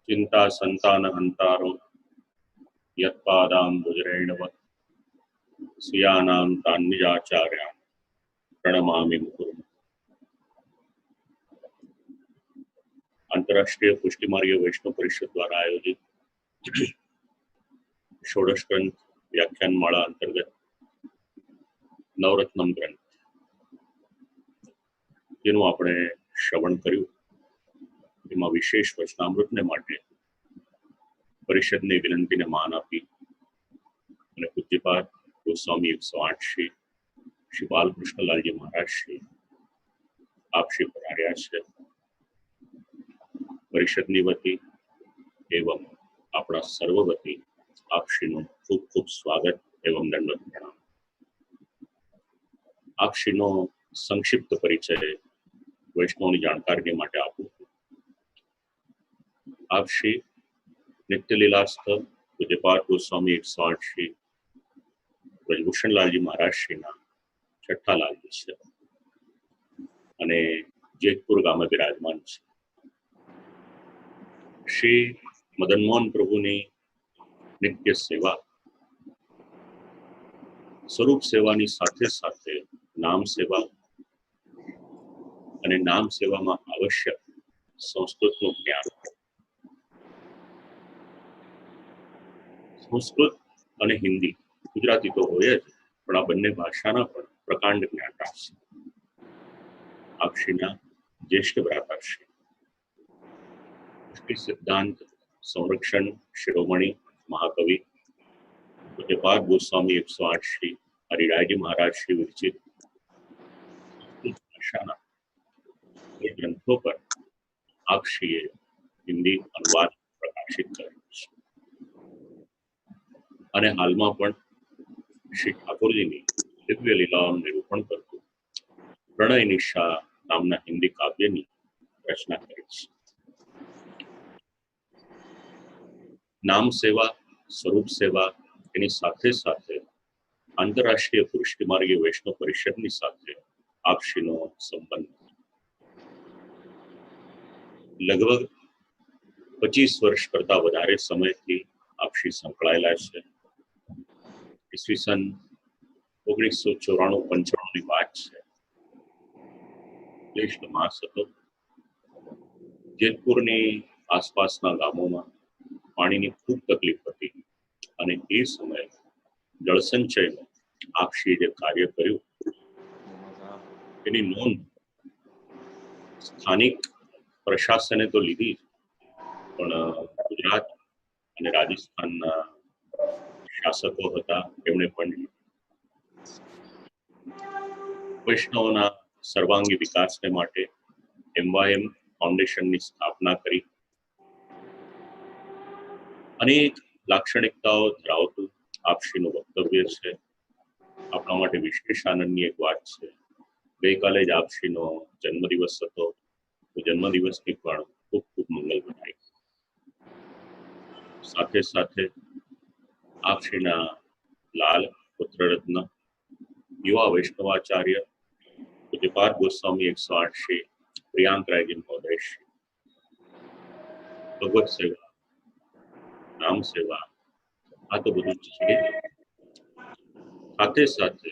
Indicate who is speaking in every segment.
Speaker 1: चिंता संतान हंतारो यत्पादाम्बुजरेणव स्वीयानां तान्निजाचार्यान् प्रणमामि मुकुरम्। अंतर्राष्ट्रीय पुष्टि मार्ग वैष्णव परिषद द्वारा आयोजित षोडश ग्रंथ व्याख्यान माला अंतर्गत नवरत्नम ग्रंथ જેનું આપણે શ્રવણ કર્યું એમાં વિશેષ વચનામૃતને માટે પરિષદની વિનંતીને માન આપી અને પૂજ્યપાદ ગોસ્વામી 108 શ્રી બાલકૃષ્ણલાલજી મહારાજ શ્રી આપશ્રી પધાર્યા છે। પરિષદની વતી એવં આપણા સર્વ વતી આપશ્રીનું ખૂબ ખૂબ સ્વાગત એવં દંડવત પ્રણામ। આપશ્રીનો સંક્ષિપ્ત પરિચય વૈષ્ણવની જાણકારી માટે આપું। આપશ્રી નિત્યલીલાસ્થ પૂજ્યપાદ ગોસ્વામી 108 શ્રી બ્રજભૂષણલાલજી મહારાજ શ્રીના છઠ્ઠા લાલજી છે અને જેતપુર ગામે બિરાજમાન છે। શ્રી મદનમોહન પ્રભુની નિત્ય સેવા સ્વરૂપ સેવાની સાથે સાથે નામ સેવા અને નામ સેવામાં આવશ્યક સંસ્કૃતનું જ્ઞાન। સંસ્કૃત અને હિન્દી ગુજરાતી તો હોય જ પણ આ બંને ભાષાના પણ પ્રકાંડ જ્ઞાતા છે। આપશ્રીના જ્યેષ્ઠ ભ્રાતાશ્રી પુષ્ટિ સિદ્ધાંત સંરક્ષણ શિરોમણી મહાકવિ પૂજ્યપાદ ગોસ્વામી 108 શ્રી હરિરાયજી મહારાજ શ્રી વિરચિત ભાષાના એ ગ્રંથો પર આપશ્રીએ હિન્દી અનુવાદ પ્રકાશિત કર્યો છે અને હાલમાં પણ શ્રી ઠાકોરજીની દિવ્ય લીલાઓનું નિરૂપણ કરતું પ્રણય નિશા નામના હિન્દી કાવ્યની રચના કરી છે। નામ સેવા સ્વરૂપ સેવા એની સાથે સાથે આંતરરાષ્ટ્રીય પુષ્ટિ માર્ગી વૈષ્ણવ પરિષદની સાથે આપશ્રીનો સંબંધ લગભગ 25 વર્ષ કરતા વધારે સમયથી આપશ્રી સંકળાયેલા છે। ઈસવીસન 1994-95 ની વાત છે। જ્યેષ્ઠ માસ હતો। જેતપુરની આસપાસના ગામોમાં પાણીની ખૂબ તકલીફ હતી અને એ સમયે જળસંચયમાં આપશ્રીએ જે કાર્ય કર્યું એની નોંધ સ્થાનિક પ્રશાસને તો લીધી પણ ગુજરાત અને રાજસ્થાનના શાસકો હતા એમણે પણ લીધી। વૈષ્ણવના સર્વાંગી વિકાસને માટે MYM ફાઉન્ડેશનની સ્થાપના કરી। અનેક લાક્ષણિકતાઓ ધરાવતું આપશ્રીનું વક્તવ્ય છે। આપણા માટે વિશેષ આનંદની એક વાત છે ગઈકાલે જ આપશ્રીનો જન્મદિવસ હતો તો જન્મદિવસની પણ ખૂબ ખૂબ મંગલ બનાવી। સાથે સાથે આપશ્રીના લાલ પુત્રરત્ન યુવા વૈષ્ણવાચાર્ય પૂજ્યપાદ ગોસ્વામી 108 શ્રી પ્રિયાંકરાયજી મહોદય શ્રી ભગવત સેવા નામ સેવા આ તો બધું છે। સાથે સાથે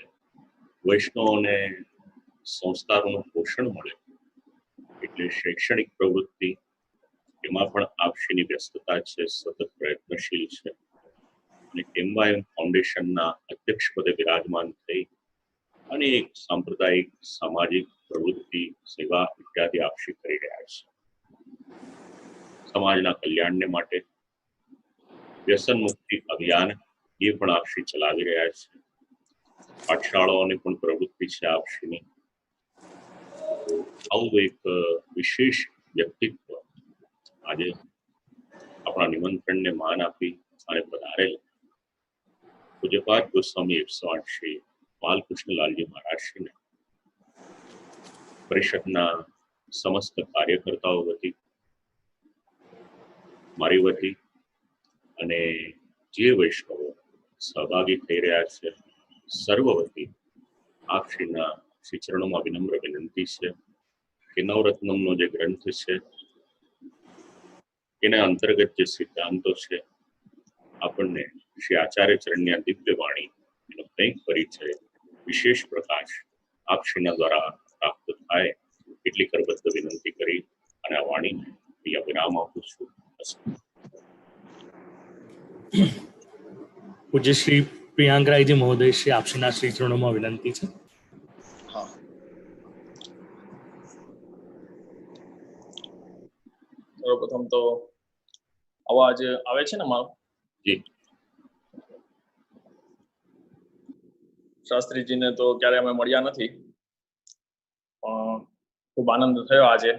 Speaker 1: વૈષ્ણવોને સંસ્કારોનું પોષણ મળે એટલે શૈક્ષણિક પ્રવૃત્તિ એમાં પણ આપશ્રીની વ્યસ્તતા છે, સતત પ્રયત્નશીલ છે અને MYM ફાઉન્ડેશનના અધ્યક્ષ પદે વિરાજમાન થઈ અનેક સાંપ્રદાયિક સામાજિક પ્રવૃત્તિ સેવા ઇત્યાદિ આપશ્રી કરી રહ્યા છે। સમાજના કલ્યાણને માટે વ્યસન મુક્તિ અભિયાન એ પણ આપશ્રી ચલાવી રહ્યા છે। પાઠશાળાઓની પણ પ્રવૃત્તિ છે આપશ્રીની। આવું એક વિશેષ વ્યક્તિત્વ આજે આપણા નિમંત્રણને માન આપી અને પધારેલ પૂજ્યપાદ ગોસ્વામી 108 શ્રી બાલકૃષ્ણલાલજી મહારાજ શ્રીને પરિષદના સમસ્ત કાર્યકર્તાઓ વતી મારી વતી અને જે વૈષ્ણવો સહભાગી થઈ રહ્યા છે સર્વ વતી આપશ્રીના શ્રી ચરણોમાં વિનમ્ર વિનંતી છે કે નવરત્નમનો જે ગ્રંથ છે એના અંતર્ગત જે સિદ્ધાંતો છે આપણને શ્રી આચાર્ય ચરણની આ દિવ્ય વાણી એનો કંઈક પરિચય વિશેષ પ્રકાશ આપશ્રીના દ્વારા પ્રાપ્ત થાય એટલી કરબદ્ધ વિનંતી કરી અને આ વાણીને અહીંયા વિરામ આપું છું.
Speaker 2: પૂજ્ય શ્રી પ્રિયાંકરાયજી મહોદય શ્રી આપશ્રીના શ્રી ચરણોમાં વિનંતી છે.
Speaker 3: હા, સર્વપ્રથમ તો અવાજ આવે છે ને મારો?
Speaker 1: જી.
Speaker 3: શાસ્ત્રીજીને તો ક્યારે અમે મળ્યા નથી, પણ ખૂબ આનંદ થયો આજે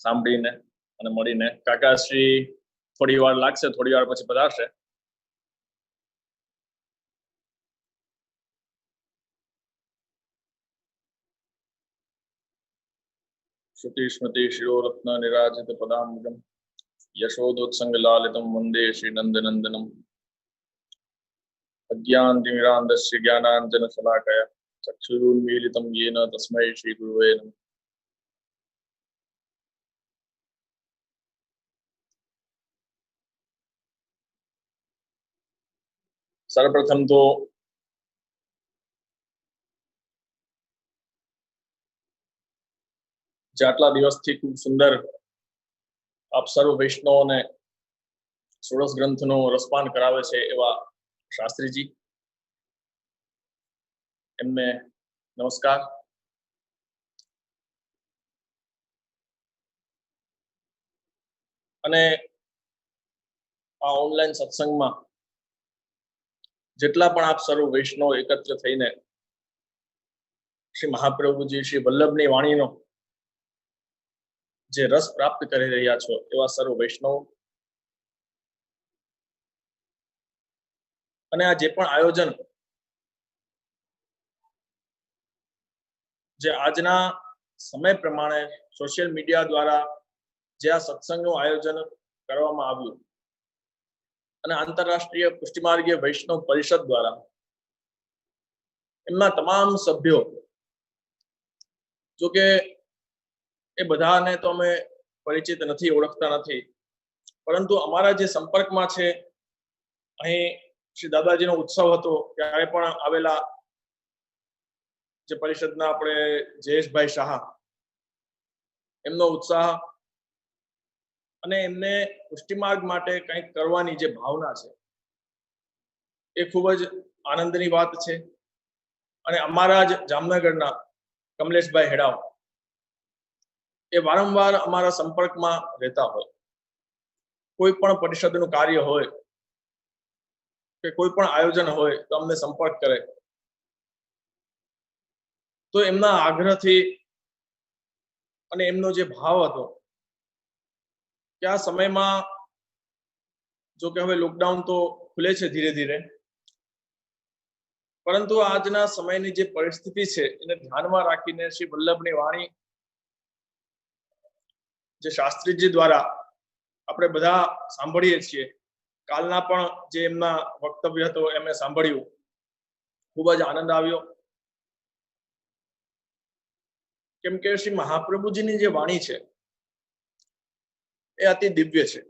Speaker 3: સાંભળીને અને મળીને. કાકાશ્રી થોડી વાર લાગશે, થોડી વાર પછી પધારશે. શ્રુતિ સ્મૃતિ શિરોરત્ન નિરાજિત પદાંગમ યશોદોત્સંગ લાલિતમ વંદે શ્રી નંદનંદનમ અજ્ઞાનતિમિરાંધસ્ય જ્ઞાનાંજન શલાકયા ચક્ષુરુન્મીલિતમ યેન તસ્મૈ શ્રી ગુરવે નમઃ. સર્વપ્રથમ તો જે આટલા દિવસથી ખૂબ સુંદર આપ સર્વ વૈષ્ણવોને ષોડશ ગ્રંથનો રસપાન કરાવે છે એવા શાસ્ત્રીજી, એમને નમસ્કાર. અને આ ઓનલાઈન સત્સંગમાં જેટલા પણ આપ સર્વ વૈષ્ણવ એકત્ર થઈને શ્રી મહાપ્રભુજી શ્રી વલ્લભની વાણીનો જે રસ પ્રાપ્ત કરી રહ્યા છો એવા સર્વ વૈષ્ણવ, અને આ જે પણ આયોજન જે આજના સમય પ્રમાણે સોશિયલ મીડિયા દ્વારા જે આ સત્સંગનું આયોજન કરવામાં આવ્યું અને આંતરરાષ્ટ્રીય પુષ્ટિમાર્ગીય વૈષ્ણવ પરિષદ દ્વારા એમના તમામ સભ્યો, જો કે એ બધાને તો અમે પરિચિત નથી, ઓળખતા નથી, પરંતુ અમારા જે સંપર્કમાં છે, અહીં શ્રી દાદાજીનો ઉત્સવ હતો ત્યારે પણ આવેલા જે પરિષદના આપણે જયેશભાઈ શાહ, એમનો ઉત્સાહ અને એમને પુષ્ટિમાર્ગ માટે કંઈક કરવાની જે ભાવના છે એ ખૂબ જ આનંદની વાત છે. અને અમારા જ જામનગરના કમલેશભાઈ હેડાવ એ વારંવાર અમારા સંપર્કમાં રહેતા હોય, કોઈ પણ પરિષદનું કાર્ય હોય કે કોઈ પણ આયોજન હોય તો અમને સંપર્ક કરે. તો એમના આગ્રહથી અને એમનો જે ભાવ હતો કે આ સમયમાં, જો કે હવે લોકડાઉન તો ખુલે છે ધીરે ધીરે, પરંતુ આજના સમયની જે પરિસ્થિતિ છે એને ધ્યાનમાં રાખીને શ્રી વલ્લભની વાણી જે શાસ્ત્રીજી દ્વારા આપણે બધા સાંભળીએ છીએ, કાલના પણ જે એમના વક્તવ્ય હતો એમને સાંભળ્યું, ખૂબ જ આનંદ આવ્યો. કેમ કે શ્રી મહાપ્રભુજીની જે વાણી છે એ અતિ દિવ્ય છે.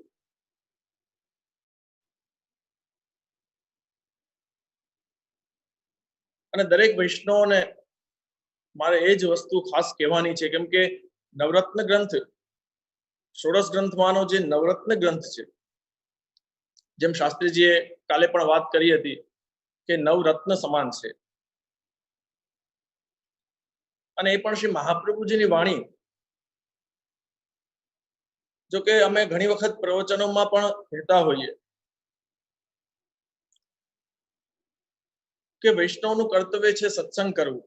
Speaker 3: અને દરેક વૈષ્ણવને મારે એ જ વસ્તુ ખાસ કહેવાની છે, કેમ કે નવરત્ન ગ્રંથ, ષોડશ ગ્રંથમાંનો જે નવરત્ન ગ્રંથ છે, જેમ શાસ્ત્રીજીએ કાલે પણ વાત કરી હતી કે નવરત્ન સમાન છે, અને એ પણ શ્રી મહાપ્રભુજીની વાણી. જો કે અમે ઘણી વખત પ્રવચનોમાં પણ કહેતા હોઈએ કે વૈષ્ણવનું કર્તવ્ય છે સત્સંગ કરવું,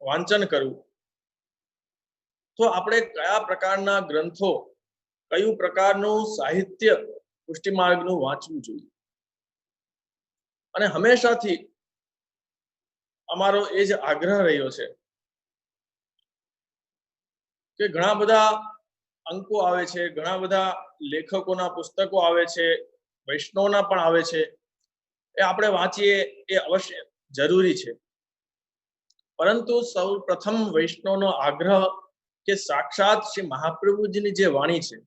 Speaker 3: વાંચન કરવું. તો આપણે કયા પ્રકારના ગ્રંથો, કયું પ્રકારનું સાહિત્ય પુષ્ટિ માર્ગનું વાંચવું જોઈએ. અને હંમેશાથી અમારો એ જ આગ્રહ રહ્યો છે કે ઘણા બધા અંકો આવે છે, ઘણા બધા લેખકોના પુસ્તકો આવે છે, વૈષ્ણવના પણ આવે છે, એ આપણે વાંચીએ એ અવશ્ય જરૂરી છે. પરંતુ સૌ પ્રથમ વૈષ્ણવનો આગ્રહ કે સાક્ષાત શ્રી મહાપ્રભુજીની જે વાણી છે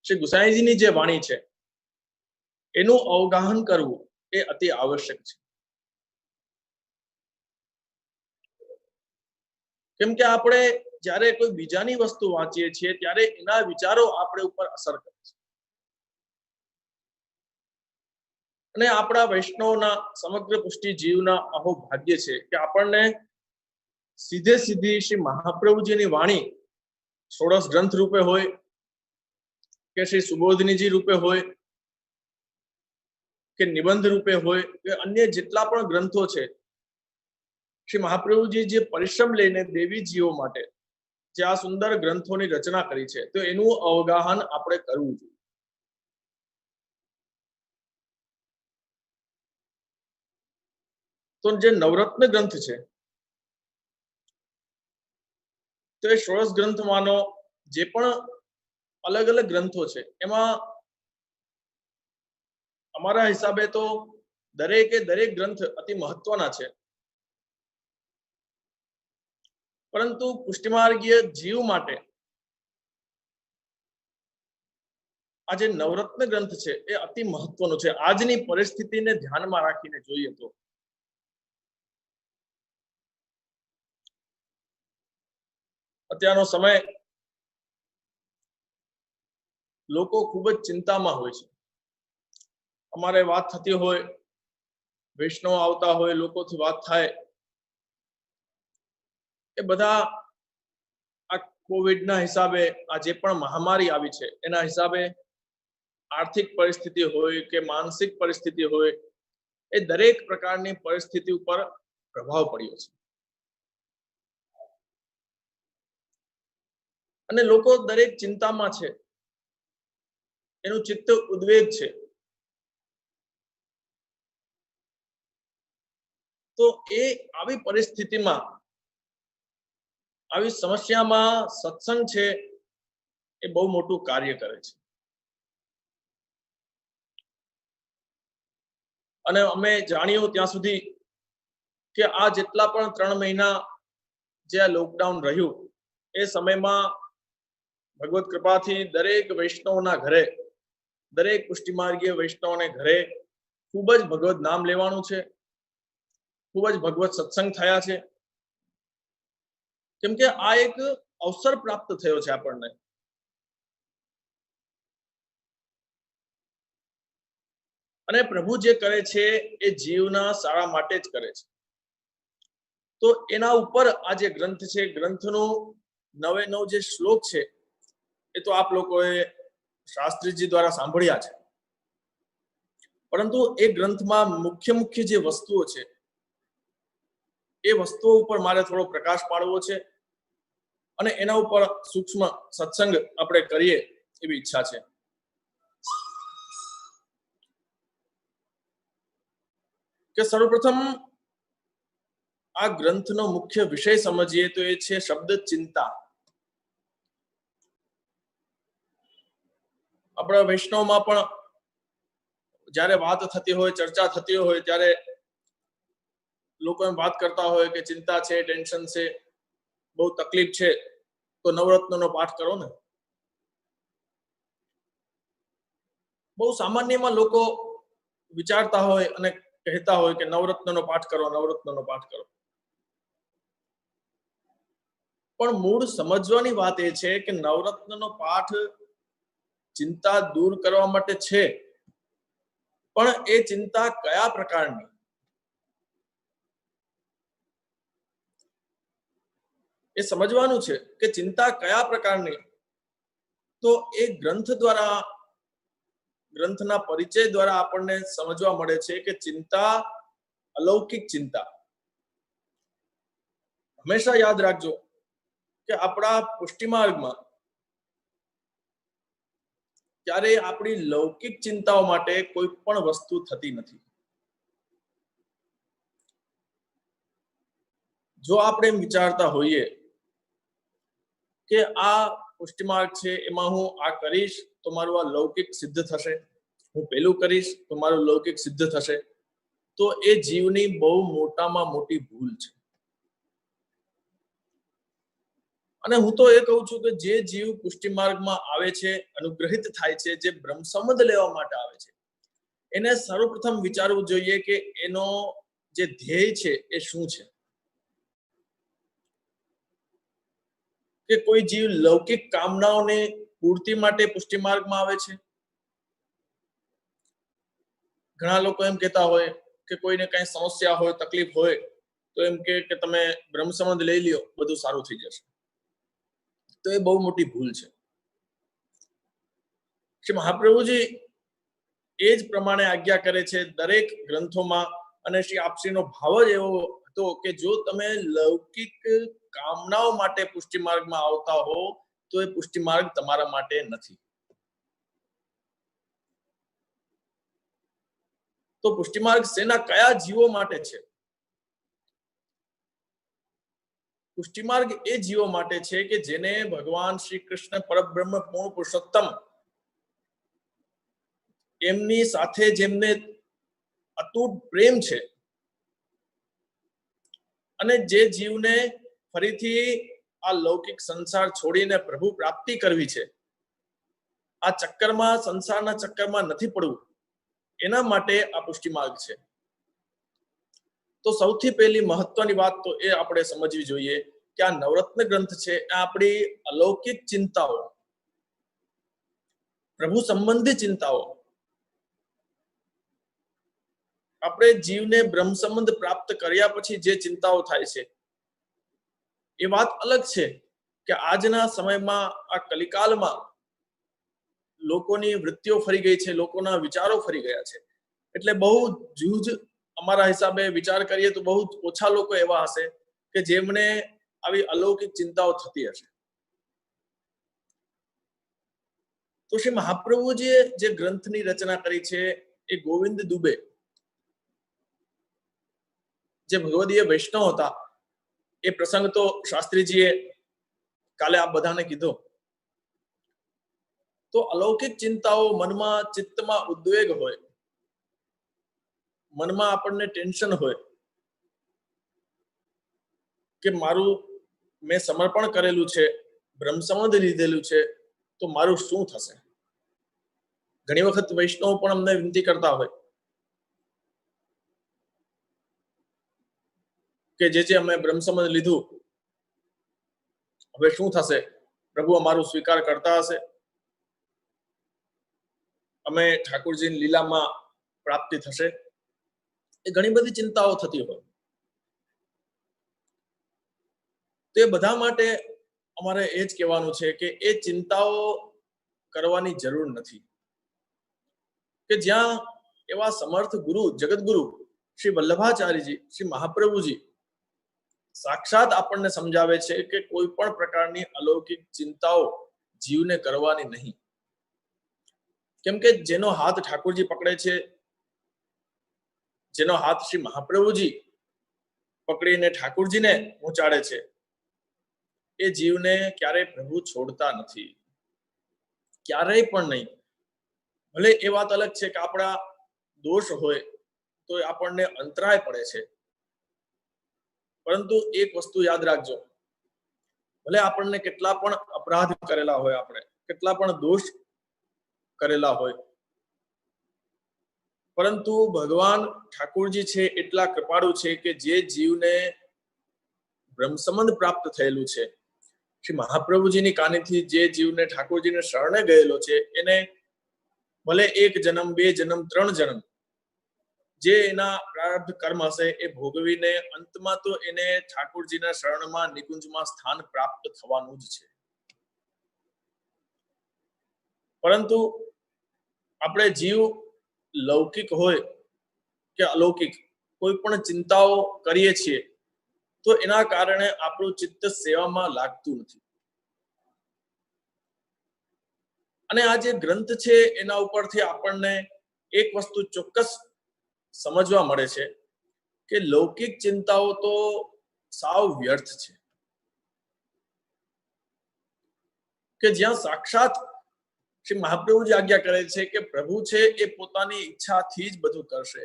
Speaker 3: શ્રી ગુસાઈજીની જે વાણી છે એનું અવગાહન કરવું એ અતિ આવશ્યક છે. કેમ કે આપણે જ્યારે કોઈ બીજાની વસ્તુ વાંચીએ છીએ ત્યારે એના વિચારો આપણે ઉપર અસર કરે છે. અને આપણા વૈષ્ણવના સમગ્ર પુષ્ટિ જીવના અહો ભાગ્ય છે કે આપણને સીધે સીધી શ્રી મહાપ્રભુજીની વાણી ષોડશ ગ્રંથ રૂપે હોય કે શ્રી સુબોધનીજી રૂપે હોય કે નિબંધ રૂપે હોય કે અન્ય જેટલા પણ ગ્રંથો છે, શ્રી મહાપ્રભુજી જે પરિશ્રમ લઈને દેવીજીઓ માટે જે આ સુંદર ગ્રંથોની રચના કરી છે તો એનું અવગાહન આપણે કરવું જોઈએ. તો જે નવરત્ન ગ્રંથ છે તો એ ષોડશ ગ્રંથમાંનો જે પણ અલગ અલગ ગ્રંથો છે એમાં અમારા હિસાબે તો દરેકે દરેક ગ્રંથ અતિ મહત્વના છે, પરંતુ પુષ્ટિમાર્ગીય જીવ માટે આ જે નવરત્ન ગ્રંથ છે એ અતિ મહત્વનો છે. આજની પરિસ્થિતિને ધ્યાનમાં રાખીને જોઈએ તો અત્યારનો સમય લોકો ખૂબ જ ચિંતામાં હોય છે. અમારે વાત થતી હોય, વૈષ્ણવ આવતા હોય, લોકોથી વાત થાય, એ બધા આ કોવિડના હિસાબે આ જે પણ મહામારી આવી છે એના હિસાબે આર્થિક પરિસ્થિતિ હોય કે માનસિક પરિસ્થિતિ હોય, એ દરેક પ્રકારની પરિસ્થિતિ ઉપર પ્રભાવ પડ્યો છે. અને લોકો દરેક ચિંતામાં છે, એનું ચિત્ત ઉદ્વેગ છે. તો એ આવી પરિસ્થિતિમાં, આવી સમસ્યામાં સત્સંગ છે એ બહુ મોટું કાર્ય કરે છે. અને અમે જાણ્યું ત્યાં સુધી કે આ જેટલા પણ 3 મહિના જે આ લોકડાઉન રહ્યું એ સમયમાં ભગવત કૃપાથી દરેક વૈષ્ણવના ઘરે, દરેક પુષ્ટિમાર્ગીય વૈષ્ણવને ઘરે ખૂબ જ ભગવત નામ લેવાનું છે, ખૂબ જ ભગવત સત્સંગ થયા છે. કેમ કે આ એક અવસર પ્રાપ્ત થયો છે આપણને. અને પ્રભુ જે કરે છે એ જીવના સારા માટે જ કરે છે. તો એના ઉપર આ જે ગ્રંથ છે, ગ્રંથનો 99 જે શ્લોક છે એ તો આપ લોકોએ શાસ્ત્રીજી દ્વારા સાંભળ્યા છે, પરંતુ એ ગ્રંથમાં મુખ્ય જે વસ્તુઓ છે એ વસ્તુઓ ઉપર મારે થોડો પ્રકાશ પાડવો છે અને એના ઉપર સૂક્ષ્મ સત્સંગ આપણે કરીએ એવી ઈચ્છા છે. કે સર્વપ્રથમ આ ગ્રંથનો મુખ્ય વિષય સમજીએ તો એ છે શબ્દ ચિંતા. આપણા વૈષ્ણવમાં પણ જ્યારે વાત થતી હોય, ચર્ચા થતી હોય ત્યારે લોકો એમ વાત કરતા હોય કે ચિંતા છે, ટેન્શન છે, બહુ તકલીફ છે, તો નવરત્નનો પાઠ કરો ને. બહુ સામાન્યમાં લોકો વિચારતા હોય અને કહેતા હોય કે નવરત્નનો પાઠ કરો, નવરત્નનો પાઠ કરો. પણ મૂળ સમજવાની વાત એ છે કે નવરત્નનો પાઠ ચિંતા દૂર કરવા માટે છે, પણ એ ચિંતા કયા પ્રકારની, એ સમજવાનું છે કે ચિંતા કયા પ્રકારની. તો એ ગ્રંથ દ્વારા, ગ્રંથના પરિચય દ્વારા આપણને સમજવા મળે છે કે ચિંતા અલૌકિક ચિંતા. હંમેશા યાદ રાખજો કે આપણા પુષ્ટિમાર્ગમાં ત્યારે આપણી લૌકિક ચિંતાઓ માટે કોઈ પણ વસ્તુ થતી નથી. જો આપણે એમ વિચારતા હોઈએ કે આ પુષ્ટિમાર્ગ છે એમાં હું આ કરીશ તો મારું આ લૌકિક સિદ્ધ થશે, હું પેલું કરીશ તો મારું લૌકિક સિદ્ધ થશે, તો એ જીવની બહુ મોટામાં મોટી ભૂલ છે. અને હું તો એ કહું છું કે જે જીવ પુષ્ટિ માર્ગમાં આવે છે, અનુગ્રહિત થાય છે, જે બ્રહ્મ સંબંધ લેવા માટે આવે છે, એને સર્વપ્રથમ વિચારવું જોઈએ કે એનો જે ધ્યેય છે એ શું છે. કે કોઈ જીવ લૌકિક કામનાઓને પૂર્તિ માટે પુષ્ટિ માર્ગમાં આવે છે. ઘણા લોકો એમ કહેતા હોય કે કોઈને કઈ સમસ્યા હોય, તકલીફ હોય તો એમ કે તમે બ્રહ્મ સંબંધ લઈ લ્યો, બધું સારું થઈ જશે. તો એ બહુ મોટી ભૂલ છે. શ્રી મહાપ્રભુજી એ જ પ્રમાણે આજ્ઞા કરે છે દરેક ગ્રંથોમાં, અને શ્રી આપશ્રીનો ભાવ જ એવો હતો કે જો તમે લૌકિક કામનાઓ માટે પુષ્ટિ માર્ગમાં આવતા હો તો એ પુષ્ટિ માર્ગ તમારા માટે નથી. તો પુષ્ટિ માર્ગ શેના કયા જીવો માટે છે? પુષ્ટિ માર્ગ એ જીવો માટે છે કે જેને ભગવાન શ્રી કૃષ્ણ પરબ્રહ્મ પૂર્ણ પુરુષોત્તમ એમની સાથે જેમને અતૂટ પ્રેમ છે, અને જે જીવને ફરીથી આ લૌકિક સંસાર છોડીને પ્રભુ પ્રાપ્તિ કરવી છે, આ ચક્કરમાં, સંસારના ચક્કરમાં નથી પડવું, એના માટે આ પુષ્ટિ માર્ગ છે. તો સૌથી પહેલી મહત્વની વાત તો એ આપણે સમજવી જોઈએ કે આ નવરત્ન ગ્રંથ છે આ આપણી અલૌકિક ચિંતાઓ, પ્રભુ સંબંધી ચિંતાઓ, આપણે જીવને બ્રહ્મ સંબંધ પ્રાપ્ત કર્યા પછી જે ચિંતાઓ થાય છે એ વાત અલગ છે કે આજના સમયમાં આ કલિકાલમાં લોકોની વૃત્તિઓ ફરી ગઈ છે, લોકોના વિચારો ફરી ગયા છે. એટલે બહુ જૂજ અમારા હિસાબે વિચાર કરીએ તો બહુ ઓછા લોકો એવા હશે કે જેમને આવી અલૌકિક ચિંતાઓ થતી હશે. તો શ્રી મહાપ્રભુજીએ જે ગ્રંથની રચના કરી છે એ ગોવિંદ દુબે, જે ભગવદીય વૈષ્ણવ હતા, એ પ્રસંગ તો શાસ્ત્રીજીએ કાલે આપ બધાને કીધો. તો અલૌકિક ચિંતાઓ મનમાં, ચિત્તમાં ઉદ્વેગ હોય, મનમાં આપણને ટેન્શન હોય કે મારું મેં સમર્પણ કરેલું છે, બ્રહ્મ સંબંધ લીધેલું છે, તો મારું શું થશે? ઘણી વખત વૈષ્ણવ પણ અમને વિનંતી કરતા હોય કે જે અમે બ્રહ્મ સંબંધ લીધું, હવે શું થશે? પ્રભુ અમારું સ્વીકાર કરતા હશે? અમે ઠાકોરજીની લીલામાં પ્રાપ્તિ થશે? એ ઘણી બધી ચિંતાઓ થતી હોય. તો એ બધા માટે અમારે એ જ કહેવાનું છે કે એ ચિંતાઓ કરવાની જરૂર નથી. કે જ્યાં એવા સમર્થ ગુરુ, જગતગુરુ શ્રી વલ્લભાચાર્યજી, શ્રી મહાપ્રભુજી સાક્ષાત આપણને સમજાવે છે કે કોઈ પણ પ્રકારની અલૌકિક ચિંતાઓ જીવને કરવાની નહીં. કેમ કે જેનો હાથ ઠાકોરજી પકડે છે, જેનો હાથ શ્રી મહાપ્રભુજી પકડીને ઠાકોરજીને પહોંચાડે છે, એ જીવને ક્યારેય પ્રભુ છોડતા નથી, ક્યારેય પણ નહીં. ભલે એ વાત અલગ છે કે આપણા દોષ હોય તો આપણને અંતરાય પડે છે, પરંતુ એક વસ્તુ યાદ રાખજો, ભલે આપણને કેટલા પણ અપરાધ કરેલા હોય, આપણે કેટલા પણ દોષ કરેલા હોય, પરંતુ ભગવાન ઠાકોરજી છે એટલા કૃપાળુ છે કે જે જીવને બ્રહ્મ સંબંધ પ્રાપ્ત થયેલું છે, શ્રી મહાપ્રભુજીની કાનીથી જે જીવને ઠાકોરજીને શરણે ગયેલો છે, એને ભલે 1 જન્મ, 2 જન્મ, 3 જન્મ જે એના પ્રારબ્ધ કર્મ હશે એ ભોગવીને અંતમાં તો એને ઠાકોરજીના શરણમાં, નિકુંજમાં સ્થાન પ્રાપ્ત થવાનું જ છે. પરંતુ આપણે જીવ લૌકિક હોય કે અલૌકિક કોઈ પણ ચિંતાઓ કરીએ છીએ તો એના કારણે આપણું ચિત્ત સેવામાં લાગતું નથી. અને આ જે ગ્રંથ છે એના ઉપરથી આપણને એક વસ્તુ ચોક્કસ સમજવા મળે છે કે લૌકિક ચિંતાઓ તો સાવ વ્યર્થ છે. કે જ્યાં સાક્ષાત શ્રી મહાપ્રભુજી આજ્ઞા કરે છે કે પ્રભુ છે એ પોતાની ઈચ્છાથી જ બધું કરશે,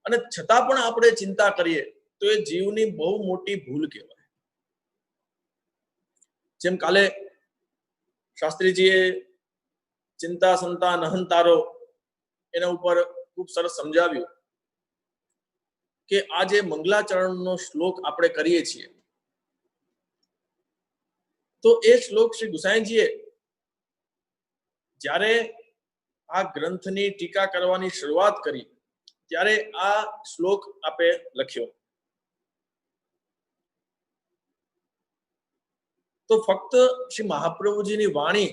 Speaker 3: અને છતાં પણ આપણે ચિંતા કરીએ તો એ જીવની બહુ મોટી ભૂલ કહેવાય. જેમ કાલે શાસ્ત્રીજીએ ચિંતા સંતા નહંતારો એના ઉપર ખૂબ સરસ સમજાવ્યું કે આ જે મંગલાચરણનો શ્લોક આપણે કરીએ છીએ, તો એ શ્લોક શ્રી ગુસાઈજીએ જ્યારે આ ગ્રંથની ટીકા કરવાની શરૂઆત કરી ત્યારે આ શ્લોક આપે લખ્યો. તો ફક્ત શ્રી મહાપ્રભુજીની વાણી,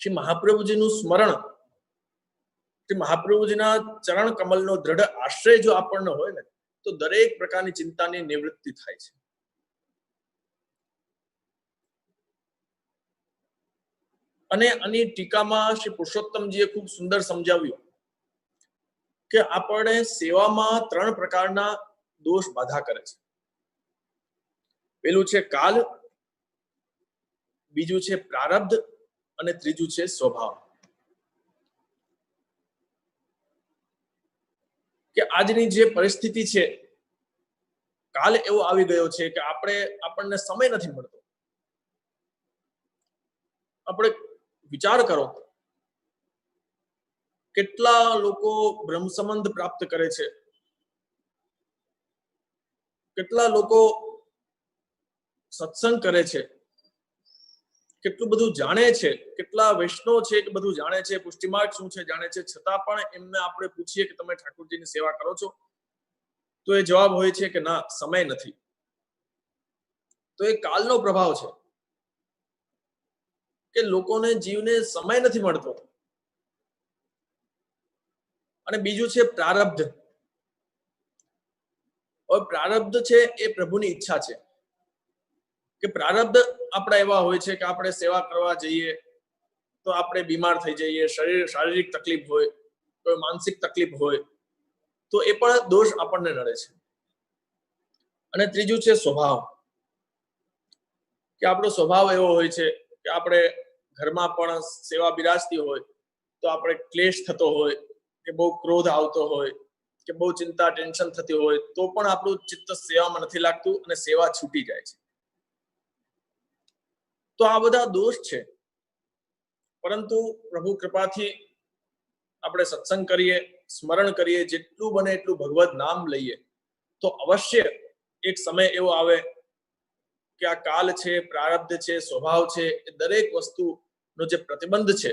Speaker 3: શ્રી મહાપ્રભુજીનું સ્મરણ, શ્રી મહાપ્રભુજીના ચરણ કમલનો દ્રઢ આશ્રય જો આપણને હોય ને, તો દરેક પ્રકારની ચિંતાની નિવૃત્તિ થાય છે. અને આની ટીકામાં શ્રી પુરુષોત્તમજીએ ખૂબ સુંદર સમજાવ્યું કે આપણે સેવામાં 3 પ્રકારના દોષ બાધા કરે છે. પેલું છે કાલ, બીજું છે પ્રારબ્ધ અને ત્રીજું છે સ્વભાવ. કે આજની જે પરિસ્થિતિ છે, કાલ એવો આવી ગયો છે કે આપણને સમય નથી મળતો. આપણે વિચાર કરો, કેટલા લોકો બ્રહ્મ સંબંધ પ્રાપ્ત કરે છે, કેટલા લોકો સત્સંગ કરે છે, કેટલું બધું જાણે છે, કેટલા વૈષ્ણવ છે કે બધું જાણે છે, પુષ્ટિમાર્ગ શું છે જાણે છે, છતાં પણ એમને આપણે પૂછીએ કે તમે ઠાકોરજીની સેવા કરો છો, તો એ જવાબ હોય છે કે ના, સમય નથી. તો એ કાલનો પ્રભાવ છે કે લોકોને જીવને સમય નથી મળતો. અને બીજું છે પ્રારબ્ધ. હવે પ્રારબ્ધ છે એ પ્રભુની ઈચ્છા છે કે પ્રારબ્ધ આપણા એવા હોય છે કે આપણે સેવા કરવા જઈએ તો આપણે બીમાર થઈ જઈએ, શારીરિક તકલીફ હોય, કોઈ માનસિક તકલીફ હોય, તો એ પણ દોષ આપણને નડે છે. અને ત્રીજું છે સ્વભાવ, કે આપણો સ્વભાવ એવો હોય છે કે આપણે ઘરમાં પણ સેવા બિરાજતી હોય તો આપણે ક્લેશ થતો હોય, કે બહુ ક્રોધ આવતો હોય, કે બહુ ચિંતા ટેન્શન થતી હોય, તો પણ આપણું ચિત્ત સેવામાં નથી લાગતું અને સેવા છૂટી જાય છે. તો આ બધા દોષ છે. પરંતુ પ્રભુ કૃપાથી આપણે સત્સંગ કરીએ, સ્મરણ કરીએ, જેટલું બને એટલું ભગવદ નામ લઈએ, તો અવશ્ય એક સમય એવો આવે કે આ કાલ છે, પ્રારબ્ધ છે, સ્વભાવ છે, એ દરેક વસ્તુનો જે પ્રતિબંધ છે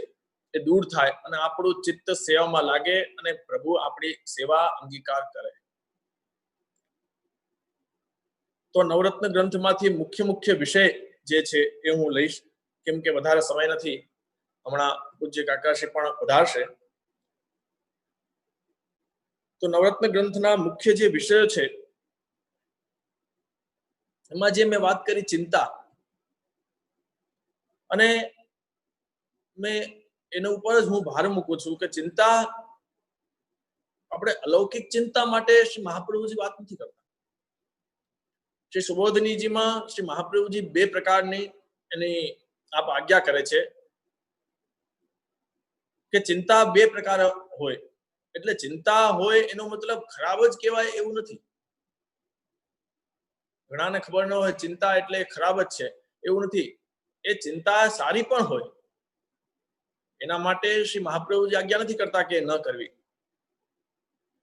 Speaker 3: એ દૂર થાય અને આપણું ચિત્ત સેવામાં લાગે અને પ્રભુ આપણી સેવા અંગીકાર કરે. તો નવરત્ન ગ્રંથમાંથી મુખ્ય વિષય જે છે એ હું લઈશ, કેમ કે વધારે સમય નથી. હમણાં પૂજ્ય કાકાશ્રી પણ વધારશે. તો નવરત્ન ગ્રંથના મુખ્ય જે વિષયો છે એમાં જે મેં વાત કરી ચિંતા, અને મેં એના ઉપર જ હું ભાર મૂકું છું કે ચિંતા, આપણે અલૌકિક ચિંતા માટે શ્રી મહાપ્રભુજી વાત નથી કરતા. શ્રી સુબોધનીજીમાં શ્રી મહાપ્રભુજી 2 પ્રકારની એની આપ આજ્ઞા કરે છે કે ચિંતા 2 પ્રકાર હોય. એટલે ચિંતા હોય એનો મતલબ ખરાબ જ કહેવાય એવું નથી. ઘણાને ખબર ન હોય ચિંતા એટલે ખરાબ જ છે, એવું નથી. એ ચિંતા સારી પણ હોય. એના માટે શ્રી મહાપ્રભુજી આજ્ઞા નથી કરતા કે ન કરવી.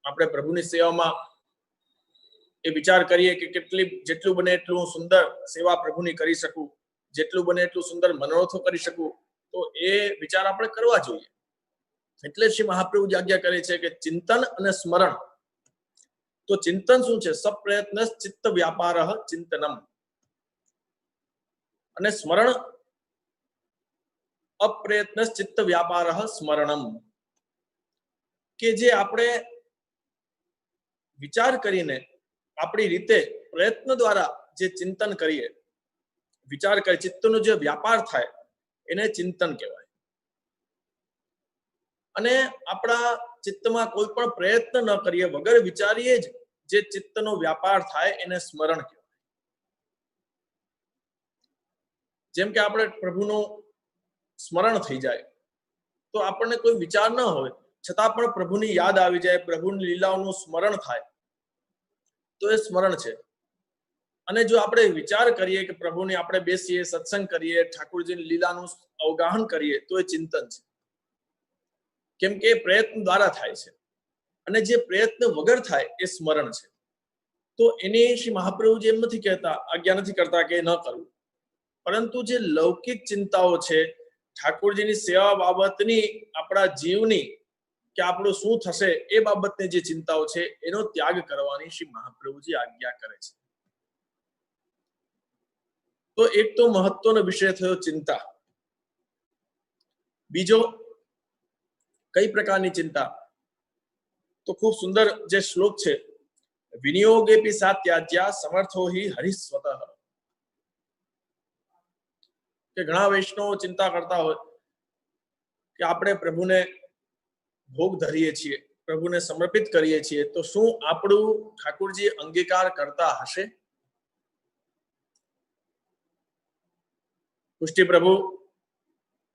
Speaker 3: આપણે પ્રભુની સેવામાં એ વિચાર કરીએ કે જેટલું બને એટલું સુંદર સેવા પ્રભુની કરી શકું, જેટલું બને એટલું સુંદર મનોરથો કરી શકું, તો એ વિચાર આપણે કરવા જોઈએ. એટલે શ્રી મહાપ્રભુજી આજ્ઞા કરે છે કે ચિંતન અને સ્મરણ. તો ચિંતન શું છે? સપ્રયત્ન ચિત્ત વ્યાપાર ચિંતનમ. અને સ્મરણ અપ્રયત્ન ચિત્ત વ્યાપાર સ્મરણમ. કે જે આપણે વિચાર કરીને આપણી રીતે પ્રયત્ન દ્વારા જે ચિંતન કરીએ, વિચાર કરીએ, ચિત્તનો જે વ્યાપાર થાય એને ચિંતન કહેવાય. અને આપણા ચિત્તમાં કોઈ પણ પ્રયત્ન ન કરીએ, વગર વિચારીએ જ જે ચિત્તનો વ્યાપાર થાય એને સ્મરણ કહેવાય. જેમ કે આપણે પ્રભુનું સ્મરણ થઈ જાય તો આપણને કોઈ વિચાર ન હોય છતાં પણ પ્રભુની યાદ આવી જાય, પ્રભુની લીલાઓનું સ્મરણ થાય, તો તો એ સ્મરણ છે. અને જો આપણે વિચાર કરીએ કે પ્રભુને આપણે બેસીએ, સત્સંગ કરીએ, ઠાકોરજીની લીલાનું અવગાહન કરીએ, તો એ ચિંતન છે. કેમ કે એ પ્રયત્ન દ્વારા થાય છે, અને જે પ્રયત્ન વગર થાય એ સ્મરણ છે. તો એને શ્રી મહાપ્રભુજી એમ નથી કહેતા, આજ્ઞા નથી કરતા કે ન કરવું, પરંતુ જે લૌકિક ચિંતાઓ છે, ઠાકોરજીની સેવા બાબતની, આપણા જીવની, કે આપણું શું થશે એ બાબતની જે ચિંતાઓ છે, એનો ત્યાગ કરવાની શ્રી મહાપ્રભુજી આજ્ઞા કરે છે. તો એક તો મહત્વનો વિષય થયો ચિંતા. બીજો, કઈ પ્રકારની ચિંતા? તો ખૂબ સુંદર જે શ્લોક છે, વિનિયોગેપી સાત્યાજ્યા સમર્થો હિ હરિસ્વતઃ, કે ઘણા વૈષ્ણવો ચિંતા કરતા હોય કે આપણે પ્રભુને ભોગ ધરીએ છીએ, પ્રભુને સમર્પિત કરીએ છીએ, તો શું આપણું ઠાકોરજી અંગીકાર કરતા હશે? પુષ્ટિ પ્રભુ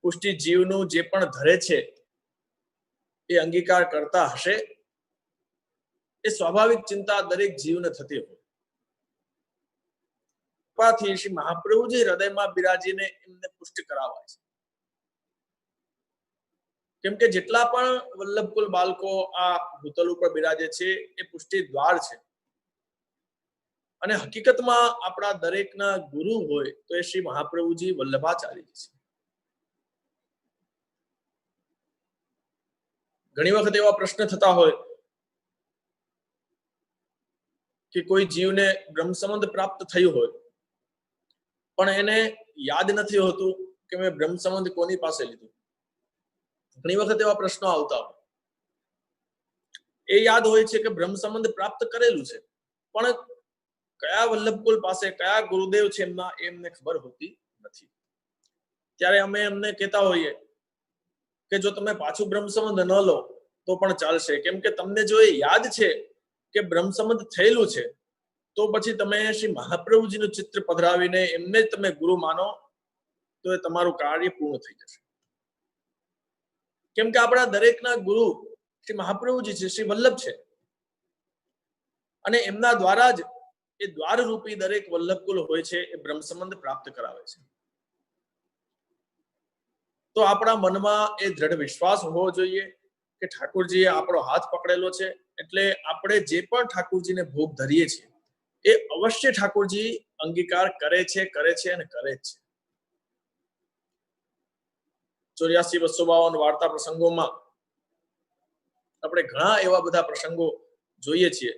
Speaker 3: પુષ્ટિ જીવનું જે પણ ધરે છે એ અંગીકાર કરતા હશે? એ સ્વાભાવિક ચિંતા દરેક જીવને થતી હોય. કૃપાથી શ્રી મહાપ્રભુજી હૃદયમાં બિરાજીને એમને પુષ્ટ કરાવાય છે. કેમ કે જેટલા પણ વલ્લભકુલ બાળકો આ ભૂતલ ઉપર બિરાજે છે એ પુષ્ટિ દ્વાર છે. અને હકીકતમાં આપણા દરેકના ગુરુ હોય તો એ શ્રી મહાપ્રભુજી વલ્લભાચાર્યજી છે. ઘણી વખત એવા પ્રશ્ન થતા હોય કે કોઈ જીવને બ્રહ્મ સંબંધ પ્રાપ્ત થયું હોય, પણ એને યાદ નથી હોતું કે મેં બ્રહ્મ સંબંધ કોની પાસે લીધું. ઘણી વખત એવા પ્રશ્નો આવતા હોય. એ યાદ હોય છે કે બ્રહ્મ સંબંધ પ્રાપ્ત કરેલું છે, પણ કયા વલ્લભકુલ પાસે કયા ગુરુદેવ છે એમના એમને ખબર હોતી નથી. ત્યારે અમે એમને કહેતા હોઈએ કે જો તમે પાછું બ્રહ્મ સંબંધ ન લો તો પણ ચાલશે, કેમ કે તમને જો એ યાદ છે કે બ્રહ્મ સંબંધ થયેલું છે, તો પછી તમે શ્રી મહાપ્રભુજીનું ચિત્ર પધરાવીને એમને જ તમે ગુરુ માનો તો એ તમારું કાર્ય પૂર્ણ થઈ જશે. કેમ કે આપણા દરેકના ગુરુ શ્રી મહાપ્રભુજી છે, શ્રી વલ્લભ છે, અને એમના દ્વારા જ એ દ્વાર રૂપી દરેક વલ્લભકુલ હોય છે એ બ્રહ્મ સંબંધ પ્રાપ્ત કરાવે છે. તો આપણા મનમાં એ દ્રઢ વિશ્વાસ હોવો જોઈએ કે ઠાકોરજીએ આપણો હાથ પકડેલો છે, એટલે આપણે જે પણ ઠાકોરજીને ભોગ ધરીએ છીએ એ અવશ્ય ઠાકોરજી અંગીકાર કરે છે અને કરે જ છે. 84-252 વાર્તા પ્રસંગોમાં આપણે ઘણા એવા બધા પ્રસંગો જોઈએ છીએ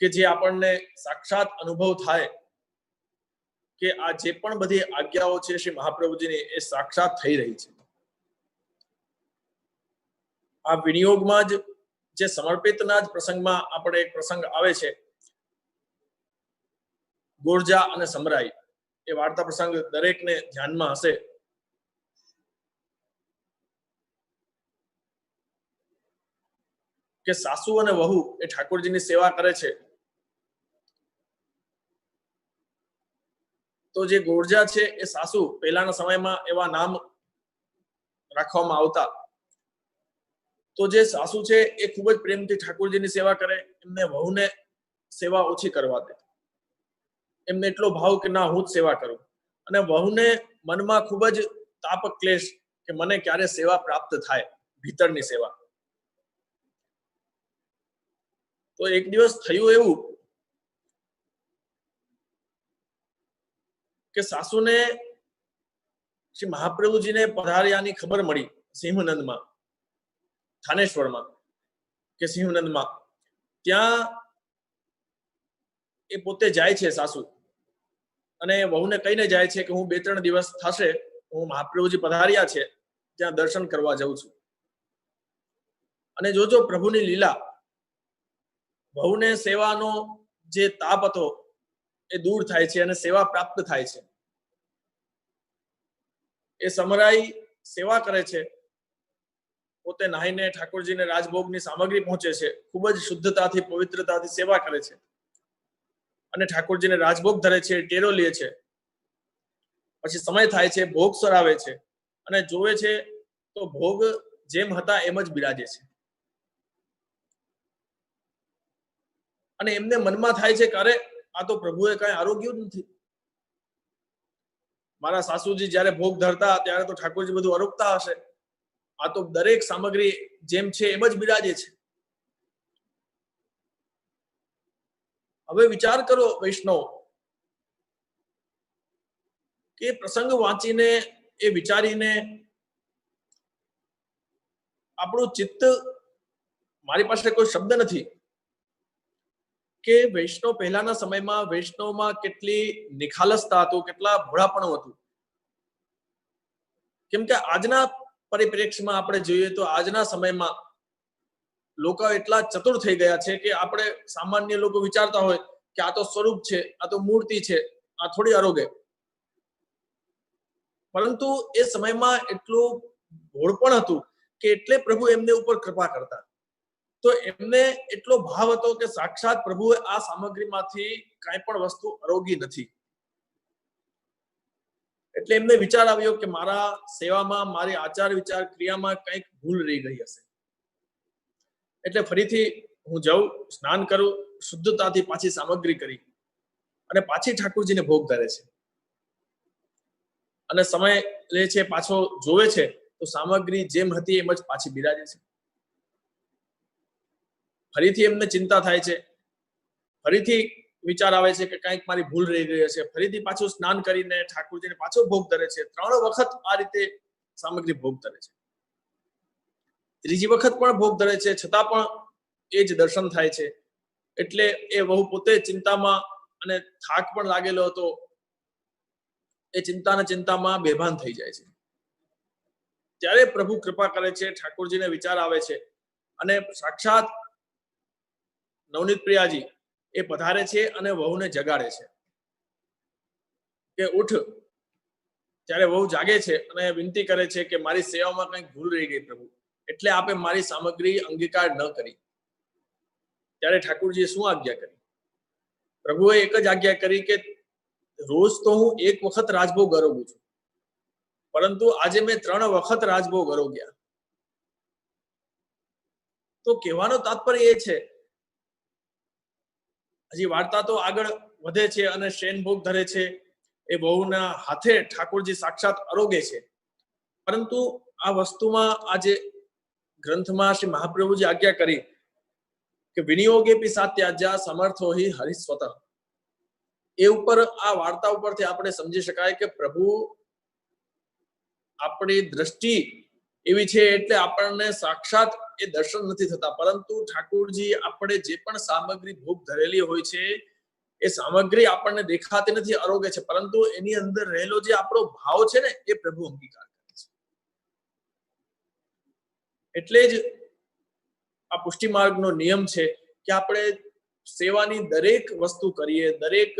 Speaker 3: કે જે આપણને સાક્ષાત અનુભવ થાય કે આ જે પણ બધી આજ્ઞાઓ છે શ્રી મહાપ્રભુજીની એ સાક્ષાત થઈ રહી છે. આ વિનિયોગમાં જ જે સમર્પિતના જ પ્રસંગમાં આપણે એક પ્રસંગ આવે છે, ગોરજા અને સમરાઈ. એ વાર્તા પ્રસંગ દરેકને ધ્યાનમાં હશે. કે સાસુ અને વહુ એ ઠાકોરજીની સેવા કરે છે, તો જે ગોરજા છે એ સાસુ, પહેલાના સમયમાં એવા નામ રાખવામાં આવતા, તો જે સાસુ છે એ ખૂબ જ પ્રેમથી ઠાકોરજીની સેવા કરે, એમને વહુને સેવા ઓછી કરવા દે. એમને એટલો ભાવ કે ના હું જ સેવા કરું, અને વહુને મનમાં ખૂબ જ તાપ ક્લેશ કે મને ક્યારે સેવા પ્રાપ્ત થાય, ભીતરની સેવા. તો એક દિવસ થયું એવું કે સાસુને શ્રી મહાપ્રભુજીને પધાર્યાની ખબર મળી સિંહનંદમાં, થાનેશ્વરમાં કે સિંહનંદમાં. ત્યાં એ પોતે જાય છે સાસુ, અને વહુને કહીને જાય છે કે હું 2-3 દિવસ થશે, હું મહાપ્રભુજી પધાર્યા છે ત્યાં દર્શન કરવા જાઉં છું. અને જોજો પ્રભુની લીલા, વહુને સેવાનો જે તાપ હતો એ દૂર થાય છે અને સેવા પ્રાપ્ત થાય છે. એ સમરાઈ સેવા કરે છે, પોતે નાહીને ઠાકોરજીને રાજભોગની સામગ્રી પહોંચે છે, ખૂબ જ શુદ્ધતાથી પવિત્રતાથી સેવા કરે છે, અને ઠાકોરજીને રાજભોગ ધરે છે, ટેરો લે છે. પછી સમય થાય છે, ભોગ સરાવે છે, અને જોવે છે તો ભોગ જેમ હતા એમ જ બિરાજે છે. અને એમને મનમાં થાય છે કે અરે આ તો પ્રભુએ કઈ આરોગ્યું જ નથી. મારા સાસુજી જ્યારે ભોગ ધરતા ત્યારે તો ઠાકોરજી બધું આરોગતા હશે, આ તો દરેક સામગ્રી જેમ છે એમ જ બિરાજે છે. હવે વિચાર કરો વૈષ્ણવ કે પ્રસંગ વાંચીને એ વિચારીને આપણું ચિત્ત, મારી પાસે કોઈ શબ્દ નથી કે વૈષ્ણવ પહેલાના સમયમાં વૈષ્ણવમાં કેટલી નિખાલસતા હતું, કેટલા ભોળાપણું હતું. કેમ કે આજના પરિપ્રેક્ષ્યમાં આપણે જોઈએ તો આજના સમયમાં લોકો એટલા ચતુર થઈ ગયા છે કે આપણે સામાન્ય લોકો વિચારતા હોય કે આ તો સ્વરૂપ છે, આ તો મૂર્તિ છે, આ થોડી આરોગે. પરંતુ એ સમયમાં એટલું ભોળપણ હતું કે એટલે પ્રભુ એમને ઉપર કૃપા કરતા. તો એમને એટલો ભાવ હતો કે સાક્ષાત પ્રભુએ આ સામગ્રીમાંથી કાંઈ પણ વસ્તુ આરોગી નથી. એટલે એમને વિચાર આવ્યો કે મારા સેવામાં, મારી આચાર વિચાર ક્રિયામાં કંઈક ભૂલ રહી ગઈ હશે. એટલે ફરીથી હું જાઉં, સ્નાન કરું, શુદ્ધતાથી પાછી સામગ્રી કરી અને પાછી ઠાકોરજીને ભોગ ધરે છે. અને સમય લે છે, પાછો જોવે છે તો સામગ્રી જેમ હતી એમ જ પાછી બિરાજે છે. ફરીથી એમને ચિંતા થાય છે, ફરીથી વિચાર આવે છે કે કંઈક મારી ભૂલ રહી ગઈ હશે. ફરીથી પાછું સ્નાન કરીને ઠાકોરજીને પાછો ભોગ ધરે છે. 3 વખત આ રીતે સામગ્રી ભોગ ધરે છે. ત્રીજી વખત પણ ભોગ ધરે છે, છતાં પણ એ જ દર્શન થાય છે. એટલે એ બહુ પોતે ચિંતામાં અને થાક પણ લાગેલો હતો, એ ચિંતામાં બેભાન થઈ જાય છે. ત્યારે પ્રભુ કૃપા કરે છે, ઠાકોરજીને વિચાર આવે છે અને સાક્ષાત નવનીત પ્રિયાજી એ પધારે છે અને વહુને જગાડે છે કે ઉઠ. ત્યારે વહુ જાગે છે અને વિનંતી કરે છે કે મારી સેવામાં કંઈક ભૂલ રહી ગઈ પ્રભુ, એટલે આપે મારી સામગ્રી અંગીકાર ન કરી. ત્યારે ઠાકોરજીએ શું આજ્ઞા કરી? પ્રભુએ એક જ આજ્ઞા કરી કે રોજ તો હું 1 વખત રાજભોગ આરોગું છું, પરંતુ આજે મેં 3 વખત રાજભોગ આરોગ્યા. તો કહેવાનો તાત્પર્ય એ છે, હજી વાર્તા તો આગળ વધે છે અને શેન ભોગ ધરે છે, એ વહુના હાથે ઠાકોરજી સાક્ષાત આરોગે છે. પરંતુ આ વસ્તુમાં આજે ગ્રંથમાં શ્રી મહાપ્રભુજી આજ્ઞા કરી કે વિનિયોગે પિસાત્યાજ્યા સમર્થો હિ હરિસ્વત. એ ઉપર, આ વાર્તા ઉપરથી આપણે સમજી શકાય કે પ્રભુ આપણી દ્રષ્ટિ એવી છે એટલે આપણને સાક્ષાત એ દર્શન નથી થતા, પરંતુ ઠાકોરજી આપણે જે પણ સામગ્રી ભોગ ધરેલી હોય છે એ સામગ્રી આપણને દેખાતી નથી, આરોગે છે, પરંતુ એની અંદર રહેલો જે આપણો ભાવ છે ને એ પ્રભુ અંગીકાર કરે છે. એટલે જ આ પુષ્ટિ માર્ગનો નિયમ છે કે આપણે સેવાની દરેક વસ્તુ કરીએ, દરેક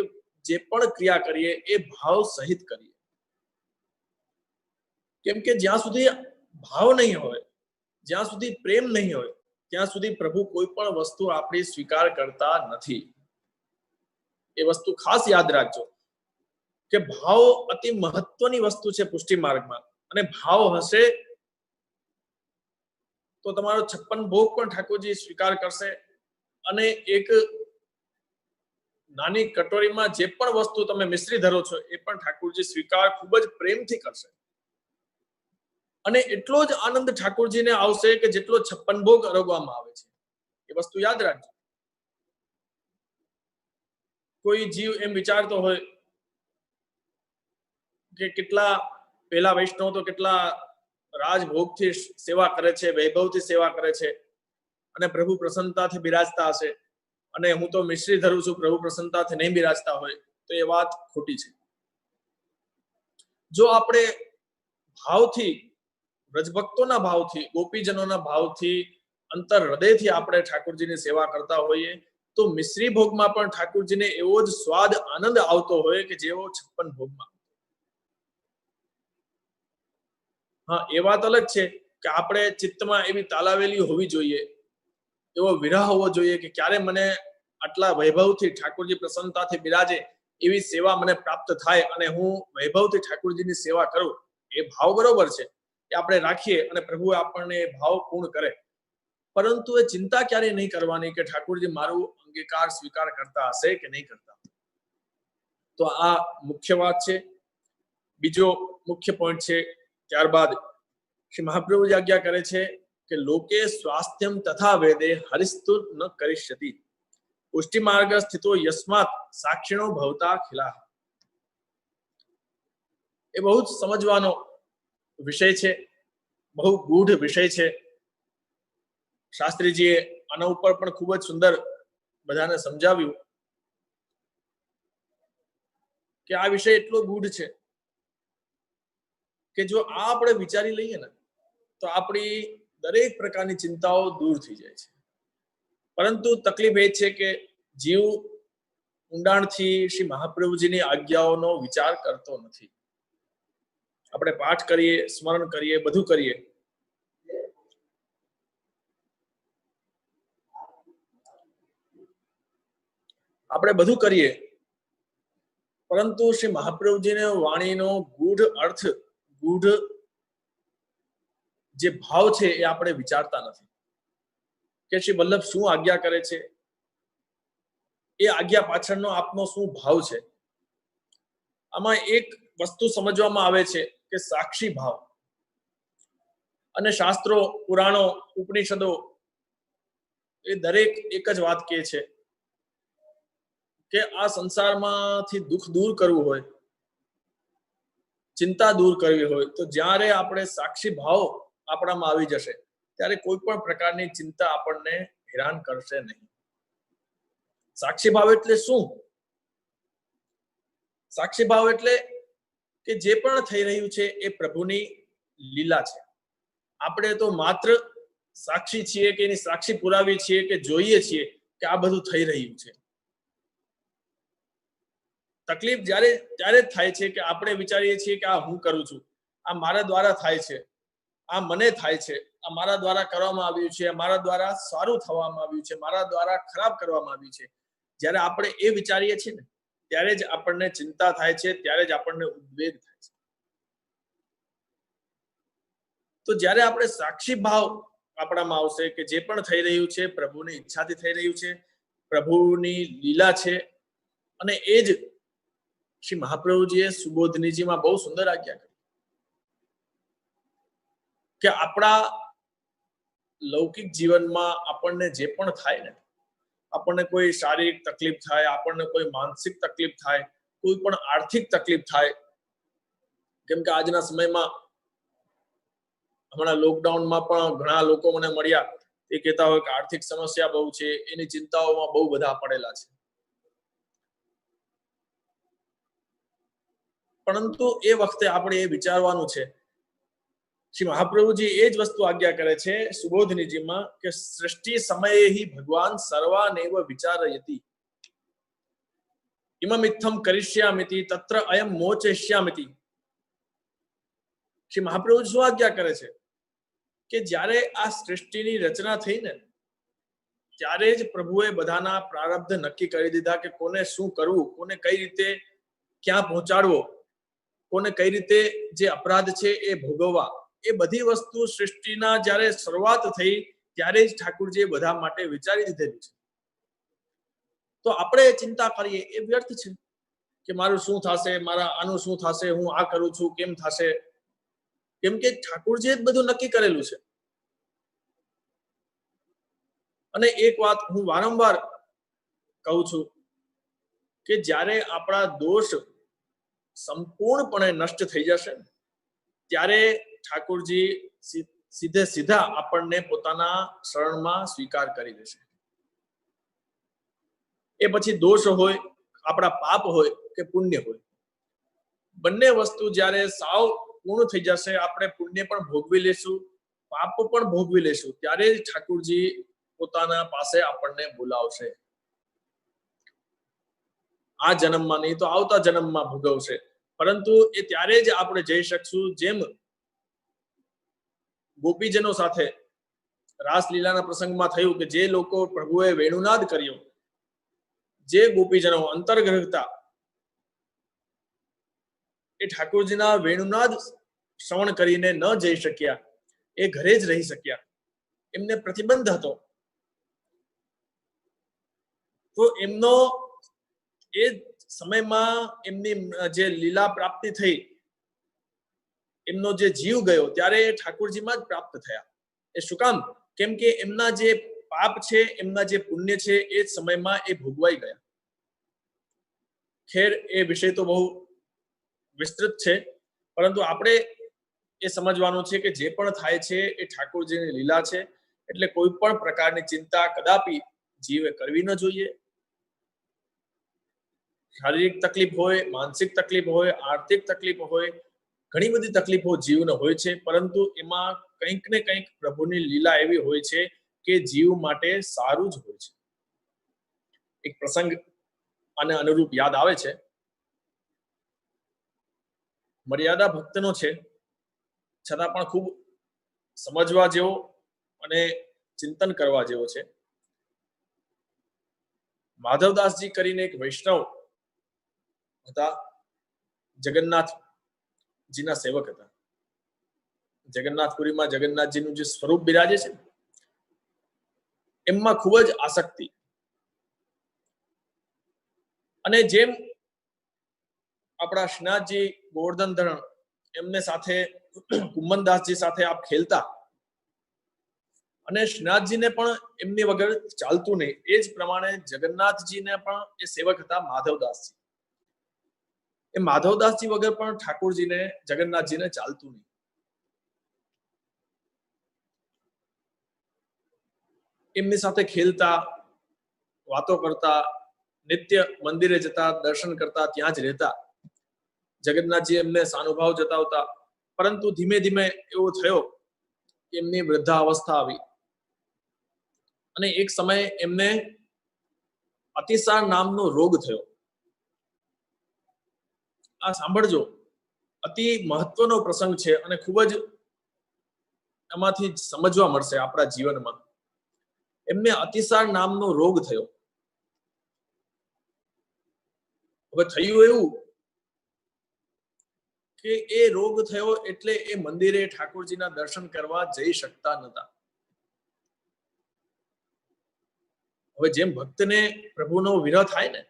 Speaker 3: જે પણ ક્રિયા કરીએ એ ભાવ સહિત કરીએ. કેમ કે જ્યાં સુધી ભાવ નહીં હોય, જ્યાં સુધી પ્રેમ નહીં હોય, ત્યાં સુધી પ્રભુ કોઈ પણ વસ્તુ આપણી સ્વીકાર કરતા નથી. એ વસ્તુ ખાસ યાદ રાખજો કે ભાવ અતિ મહત્વની વસ્તુ છે પુષ્ટિ માર્ગમાં. અને ભાવ હશે તો તમારો 56 ભોગ પણ ઠાકોરજી સ્વીકાર કરશે. અને એક નાની કટોરીમાં જે પણ વસ્તુ તમે મિશ્રી ધરો છો એ પણ ઠાકોરજી સ્વીકાર ખૂબ જ પ્રેમથી કરશે. અને એટલો જ આનંદ ઠાકોરજીને આવશે કે જેટલો 56 ભોગ આરોગવામાં આવે છે. એ વસ્તુ યાદ રાખજો. કોઈ જીવ એમ વિચારતો હોય કે કેટલા પહેલા વૈષ્ણવ તો કેટલા રાજભોગથી સેવા કરે છે, વૈભવથી સેવા કરે છે અને પ્રભુ પ્રસન્નતાથી બિરાજતા હશે, અને હું તો મિશ્રી ધરું છું, પ્રભુ પ્રસન્નતાથી નહીં બિરાજતા હોય, તો એ વાત ખોટી છે. જો આપણે ભાવથી, વ્રજભક્તોના ભાવથી, ગોપીજનોના ભાવથી, અંતર હૃદયથી આપણે ઠાકોરજીની સેવા કરતા હોઈએ તો મિશ્રી ભોગમાં પણ ઠાકોરજીને એવો જ સ્વાદ, આનંદ આવતો હોય કે જેવો 56 ભોગમાં. હા, એ વાત અલગ છે કે આપણે ચિત્તમાં એવી તાલાવેલી હોવી જોઈએ, એવો વિરહ હોવો જોઈએ કે ક્યારે મને આટલા વૈભવથી ઠાકોરજી પ્રસન્નતાથી બિરાજે એવી સેવા મને પ્રાપ્ત થાય અને હું વૈભવથી ઠાકોરજીની સેવા કરું. એ ભાવ બરોબર છે, એ આપણે રાખીએ અને પ્રભુ આપણને એ ભાવ પૂર્ણ કરે. પરંતુ એ ચિંતા ક્યારે નહીં કરવાની કે ઠાકોરજી મારું અંગીકાર સ્વીકાર કરતા હશે કે નહીં કરતા. તો આ મુખ્ય વાત છે. બીજો મુખ્ય પોઈન્ટ છે, ત્યારબાદ શ્રી મહાપ્રભુજી આજ્ઞા કરે છે કે લોકે સ્વાસ્થ્યમ તથા વેદે હરિસ્તુર ન કરિષ્યતિ પુષ્ટિ માર્ગ સ્થિતો યસ્માત સાક્ષિણો ભવતા ખિલા. એ બહુ જ સમજવાનો વિષય છે, બહુ ગૂઢ વિષય છે. શાસ્ત્રીજીએ આના ઉપર પણ ખૂબ જ સુંદર બધાને સમજાવ્યું કે આ વિષય એટલો ગૂઢ છે કે જો આ આપણે વિચારી લઈએ ને તો આપણી દરેક પ્રકારની ચિંતાઓ દૂર થઈ જાય છે. પરંતુ તકલીફ એ છે કે જીવ ઊંડાણથી શ્રી મહાપ્રભુજીની આજ્ઞાઓનો વિચાર કરતો નથી. આપણે પાઠ કરીએ, સ્મરણ કરીએ, બધું કરીએ, આપણે બધું કરીએ, પરંતુ શ્રી મહાપ્રભુજીને વાણીનો ગૂઢ અર્થ, ગૂઢ જે ભાવ છે એ આપણે વિચારતા નથી કે શ્રી વલ્લભ શું આજ્ઞા કરે છે, એ આજ્ઞા પાછળનો આપનો શું ભાવ છે. આમાં એક વસ્તુ સમજવામાં આવે છે કે સાક્ષી ભાવ. અને શાસ્ત્રો, પુરાણો, ઉપનિષદો એ દરેક એક જ વાત કહે છે કે આ સંસારમાંથી દુઃખ દૂર કરવું હોય, ચિંતા દૂર કરવી હોય તો જ્યારે આપણે સાક્ષી ભાવ આપણામાં આવી જશે ત્યારે કોઈ પણ પ્રકારની ચિંતા આપણને હેરાન કરશે નહીં. સાક્ષી ભાવ એટલે શું? સાક્ષી ભાવ એટલે કે જે પણ થઈ રહ્યું છે એ પ્રભુની લીલા છે. આપણે તો માત્ર સાક્ષી છીએ કે એની સાક્ષી પુરાવી છીએ કે જોઈએ છીએ કે આ બધું થઈ રહ્યું છે. તકલીફ ત્યારે થાય છે કે આપણે વિચારીએ છીએ કે આ હું કરું છું, આ મારા દ્વારા થાય છે, આ મને થાય છે, આ મારા દ્વારા કરવામાં આવ્યું છે, મારા દ્વારા સારું થવામાં આવ્યું છે, મારા દ્વારા ખરાબ કરવામાં આવ્યું છે. જ્યારે આપણે એ વિચારીએ છીએ ને ત્યારે જ આપણને ચિંતા થાય છે, ત્યારે જ આપણને ઉદ્વેગ થાય છે. તો જ્યારે આપણે સાક્ષી ભાવ આપણામાં આવશે કે જે પણ થઈ રહ્યું છે પ્રભુની ઈચ્છાથી થઈ રહ્યું છે, પ્રભુની લીલા છે, અને એ જ શ્રી મહાપ્રભુજીએ સુબોધનીજીમાં બહુ સુંદર આજ્ઞા કરી કે આપણા લૌકિક જીવનમાં આપણને જે પણ થાય ને, આપણને કોઈ શારીરિક તકલીફ થાય, આપણને કોઈ માનસિક તકલીફ થાય, કોઈ પણ આર્થિક તકલીફ થાય, કેમ કે આજના સમયમાં હમણાં લોકડાઉનમાં પણ ઘણા લોકો મને મળ્યા, એ કહેતા હોય કે આર્થિક સમસ્યા બહુ છે, એની ચિંતાઓમાં બહુ બધા પડેલા છે. પરંતુ એ વખતે આપણે એ વિચારવાનું છે, શ્રી મહાપ્રભુજી એ જ વસ્તુ આજ્ઞા કરે છે સુબોધનીજીમાં કે સૃષ્ટિ સમયે હિ ભગવાન સર્વાનેવ વિચારયતિ ઇમમિત્થમ કરિષ્યામિતિ તત્ર અયમ મોચયિષ્યામિતિ. શ્રી મહાપ્રભુજી શું આજ્ઞા કરે છે કે જ્યારે આ સૃષ્ટિની રચના થઈ ને ત્યારે જ પ્રભુએ બધાના પ્રારબ્ધ નક્કી કરી દીધા કે કોને શું કરવું, કોને કઈ રીતે ક્યાં પહોંચાડવો, કોને કઈ રીતે જે અપરાધ છે એ ભોગવવા. એ બધી વસ્તુ સૃષ્ટિના જ્યારે શરૂઆત થઈ ત્યારે જ ઠાકુરજીએ બધા માટે વિચારી દીધેલું છે. તો આપણે ચિંતા કરીએ એ વ્યર્થ છે કે મારું શું થશે, મારા આનું શું થશે, હું આ કરું છું કેમ થશે, કેમ કે ઠાકુરજીએ જ બધું નક્કી કરેલું છે. અને એક વાત હું વારંવાર કહું છું કે જ્યારે આપણા દોષ સંપૂર્ણપણે નષ્ટ થઈ જશે ત્યારે ઠાકુરજી સીધા આપણને પોતાના શરણમાં સ્વીકાર કરી દેશે. એ પછી દોષ હોય, આપણા પાપ હોય કે પુણ્ય હોય, બંને વસ્તુ જ્યારે સાવ પૂર્ણ થઈ જશે, આપણે પુણ્ય પણ ભોગવી લેશું, પાપ પણ ભોગવી લેશું, ત્યારે જ ઠાકુરજી પોતાના પાસે આપણને બોલાવશે. આ જન્મમાં નહીં તો આવતા જન્મમાં ભોગવશે, પરંતુ એ ત્યારે જ આપણે જઈ શકશું જેમ ગોપીજનો સાથે રાસલીલાના પ્રસંગમાં થયું કે જે લોકો પ્રભુએ વેણુનાદ કર્યો, જે ગોપીજનો અંતર્ગ્રહતા એ ઠાકોરજીના વેણુનાદ શ્રવણ કરીને ન જઈ શક્યા, એ ઘરે જ રહી શક્યા, એમને પ્રતિબંધ હતો, તો એમનો એ સમયમાં એમની જે લીલા પ્રાપ્તિ થઈ, એમનો જે જીવ ગયો ત્યારે એ ઠાકોરજીમાં જ પ્રાપ્ત થયા. એ શું કામ? કેમ કે એમના જે પાપ છે, એમના જે પુણ્ય છે, એ સમયમાં એ ભોગવાઈ ગયા. ખેર, એ વિષય તો બહુ વિસ્તૃત છે, પરંતુ આપણે એ સમજવાનું છે કે જે પણ થાય છે એ ઠાકોરજીની લીલા છે. એટલે કોઈ પણ પ્રકારની ચિંતા કદાપી જીવે કરવી ન જોઈએ. શારીરિક તકલીફ હોય, માનસિક તકલીફ હોય, આર્થિક તકલીફ હોય, ઘણી બધી તકલીફો જીવને હોય છે, પરંતુ એમાં કંઈક ને કંઈક પ્રભુની લીલા એવી હોય છે કે જીવ માટે સારું જ હોય છે. એક પ્રસંગ આને અનુરૂપ યાદ આવે છે. મર્યાદા ભક્તનો છે, છતાં પણ ખૂબ સમજવા જેવો અને ચિંતન કરવા જેવો છે. માધવદાસજી કરીને એક વૈષ્ણવ હતા, જગન્નાથજીના સેવક હતા. જગન્નાથપુરીમાં જગન્નાથજીનું જે સ્વરૂપ બિરાજે છે, એમાં ખૂબ જ આસક્તિ. અને જેમ આપણા શ્રીનાથજી ગોવર્ધન ધરણ એમને સાથે કુંમનદાસજી સાથે આપ ખેલતા, અને શ્રીનાથજીને પણ એમની વગર ચાલતું નહીં. એ જ પ્રમાણે જગન્નાથજીને પણ એ સેવક હતા માધવદાસજી. એ માધવદાસજી વગર પણ ઠાકોરજીને, જગન્નાથજીને ચાલતું નહીં. એમની સાથે ખેલતા, વાતો કરતા, નિત્ય મંદિરે જતા, દર્શન કરતા, ત્યાં જ રહેતા. જગન્નાથજી એમને સાનુભાવ જતાવતા, પરંતુ ધીમે ધીમે એવો થયો કે એમની વૃદ્ધાવસ્થા આવી, અને એક સમયે એમને અતિસાર નામનો રોગ થયો. આ સાંભળજો, અતિ મહત્વનો પ્રસંગ છે અને ખૂબ જ એમાંથી સમજવા મળશે આપણા જીવનમાં. એમને અતિસાર નામનો રોગ થયો. હવે થયું એવું કે એ રોગ થયો એટલે એ મંદિરે ઠાકોરજીના દર્શન કરવા જઈ શકતા નતા. હવે જેમ ભક્તને પ્રભુનો વિરહ થાય ને,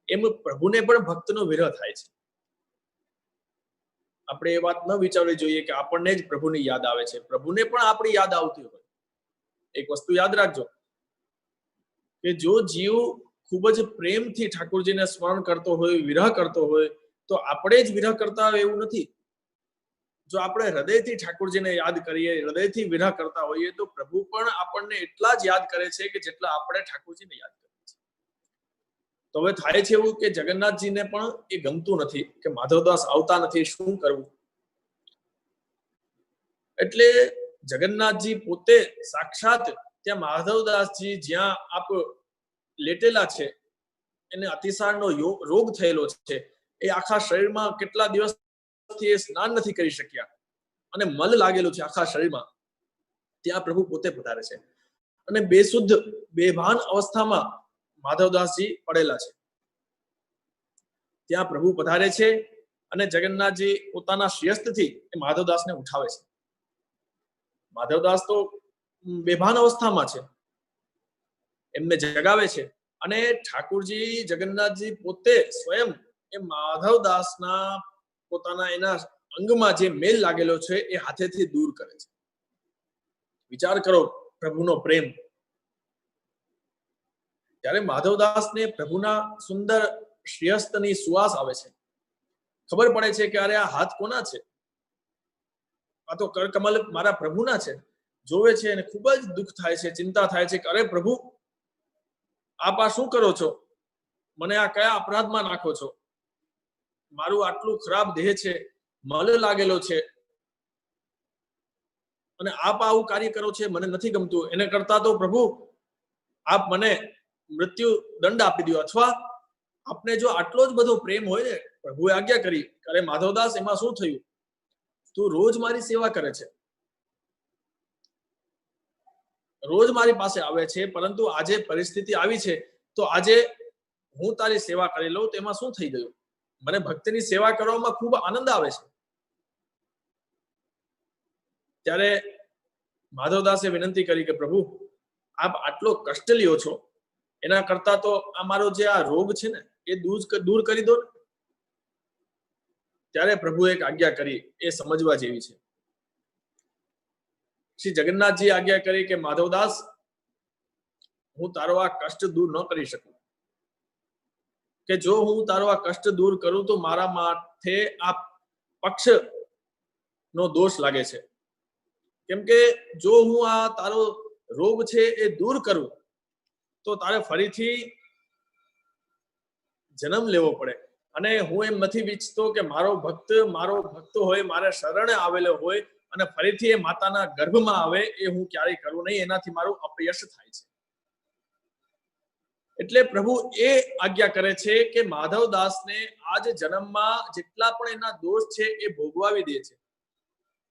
Speaker 3: એમ પ્રભુને પણ ભક્તનો વિરહ થાય છે. આપણે એ વાત ન વિચારવી જોઈએ કે આપણને જ પ્રભુની યાદ આવે છે. પ્રભુને પણ આપણી યાદ આવતી હોય. એક વસ્તુ યાદ રાખજો કે જો જીવ ખૂબ જ પ્રેમથી ઠાકોરજીને સ્મરણ કરતો હોય, વિરહ કરતો હોય, તો આપણે જ વિરહ કરતા હોય એવું નથી. જો આપણે હૃદયથી ઠાકોરજીને યાદ કરીએ, હૃદયથી વિરહ કરતા હોઈએ, તો પ્રભુ પણ આપણને એટલા જ યાદ કરે છે કે જેટલા આપણે ઠાકોરજીને યાદ કરીએ છીએ. તો હવે થાય છે એવું કે જગન્નાથજીને પણ એ ગમતું નથી કે માધવદાસ આવતા નથી, શું કરવું? એટલે જગન્નાથજી પોતે સાક્ષાત ત્યાં માધવદાસજી જ્યાં આપ લેટેલા છે, એને અતિસારનો રોગ થયેલો છે, એ આખા શરીરમાં કેટલા દિવસથી એ સ્નાન નથી કરી શક્યા અને મલ લાગેલું છે આખા શરીરમાં, ત્યાં પ્રભુ પોતે પધારે છે. અને બેશુદ્ધ, બેભાન અવસ્થામાં માધવદાસજી પડેલા છે, ત્યાં પ્રભુ પધારે છે. અને જગન્નાથજી પોતાના શિયસ્તથી એ માધવદાસને ઉઠાવે છે. માધવદાસ તો બેભાન અવસ્થામાં છે, એમને જગાવે છે. અને ઠાકોરજી, જગન્નાથજી પોતે સ્વયં એ માધવદાસના પોતાના એના અંગમાં જે મેલ લાગેલો છે એ હાથેથી દૂર કરે છે. વિચાર કરો પ્રભુનો પ્રેમ. ત્યારે માધવદાસને પ્રભુના સુંદર શ્રેયસ્તની સુવાસ આવે છે. ખબર પડે છે કે અરે આ હાથ કોના છે? આ તો કરકમલ મારા પ્રભુના છે. જોવે છે અને ખૂબ જ દુઃખ થાય છે, ચિંતા થાય છે કે અરે પ્રભુ, આપ આ શું કરો છો? મને આ કયા અપરાધમાં નાખો છો? મારું આટલું ખરાબ દેહ છે, મલ લાગેલો છે, અને આપ આવું કાર્ય કરો છે, મને નથી ગમતું. એને કરતા તો પ્રભુ આપ મને મૃત્યુ દંડ આપી દો, અથવા આપને જો આટલો જ બધો પ્રેમ હોય ને, પ્રભુએ આજ્ઞા કરી, અરે માધવદાસ, એમાં શું થયું? તું રોજ મારી સેવા કરે છે, રોજ મારી પાસે આવે છે, પરંતુ આજે પરિસ્થિતિ આવી છે, તો આજે હું તારી સેવા કરી લઉં, તેમાં શું થઈ ગયું? મને ભક્તની સેવા કરવામાં ખૂબ આનંદ આવે છે. ત્યારે માધવદાસે વિનંતી કરી કે પ્રભુ આપ આટલો કષ્ટ લ્યો છો, એના કરતા તો આ મારો જે આ રોગ છે ને એ દૂર કરી દો ને. ત્યારે પ્રભુએ એક આજ્ઞા કરી, એ સમજવા જેવી છે. શ્રી જગન્નાથજી આજ્ઞા કરી કે માધવદાસ, હું તારો આ કષ્ટ દૂર ન કરી શકું, કે જો હું તારો આ કષ્ટ દૂર કરું તો મારા માથે આ પક્ષ નો દોષ લાગે છે. કેમ કે જો હું આ તારો રોગ છે એ દૂર કરું તો તારે ફરીથી જન્મ લેવો પડે, અને હું એમ નથી ઈચ્છતો કે મારો ભક્ત હોય, મારે શરણે આવેલો હોય અને ફરીથી એ માતાના ગર્ભમાં આવે, એ હું ક્યારેય કરું નહીં, એનાથી મારું અપયશ થાય છે. એટલે પ્રભુ એ આજ્ઞા કરે છે કે માધવદાસને આજ જન્મમાં જેટલા પણ એના દોષ છે એ ભોગવાવી દે છે.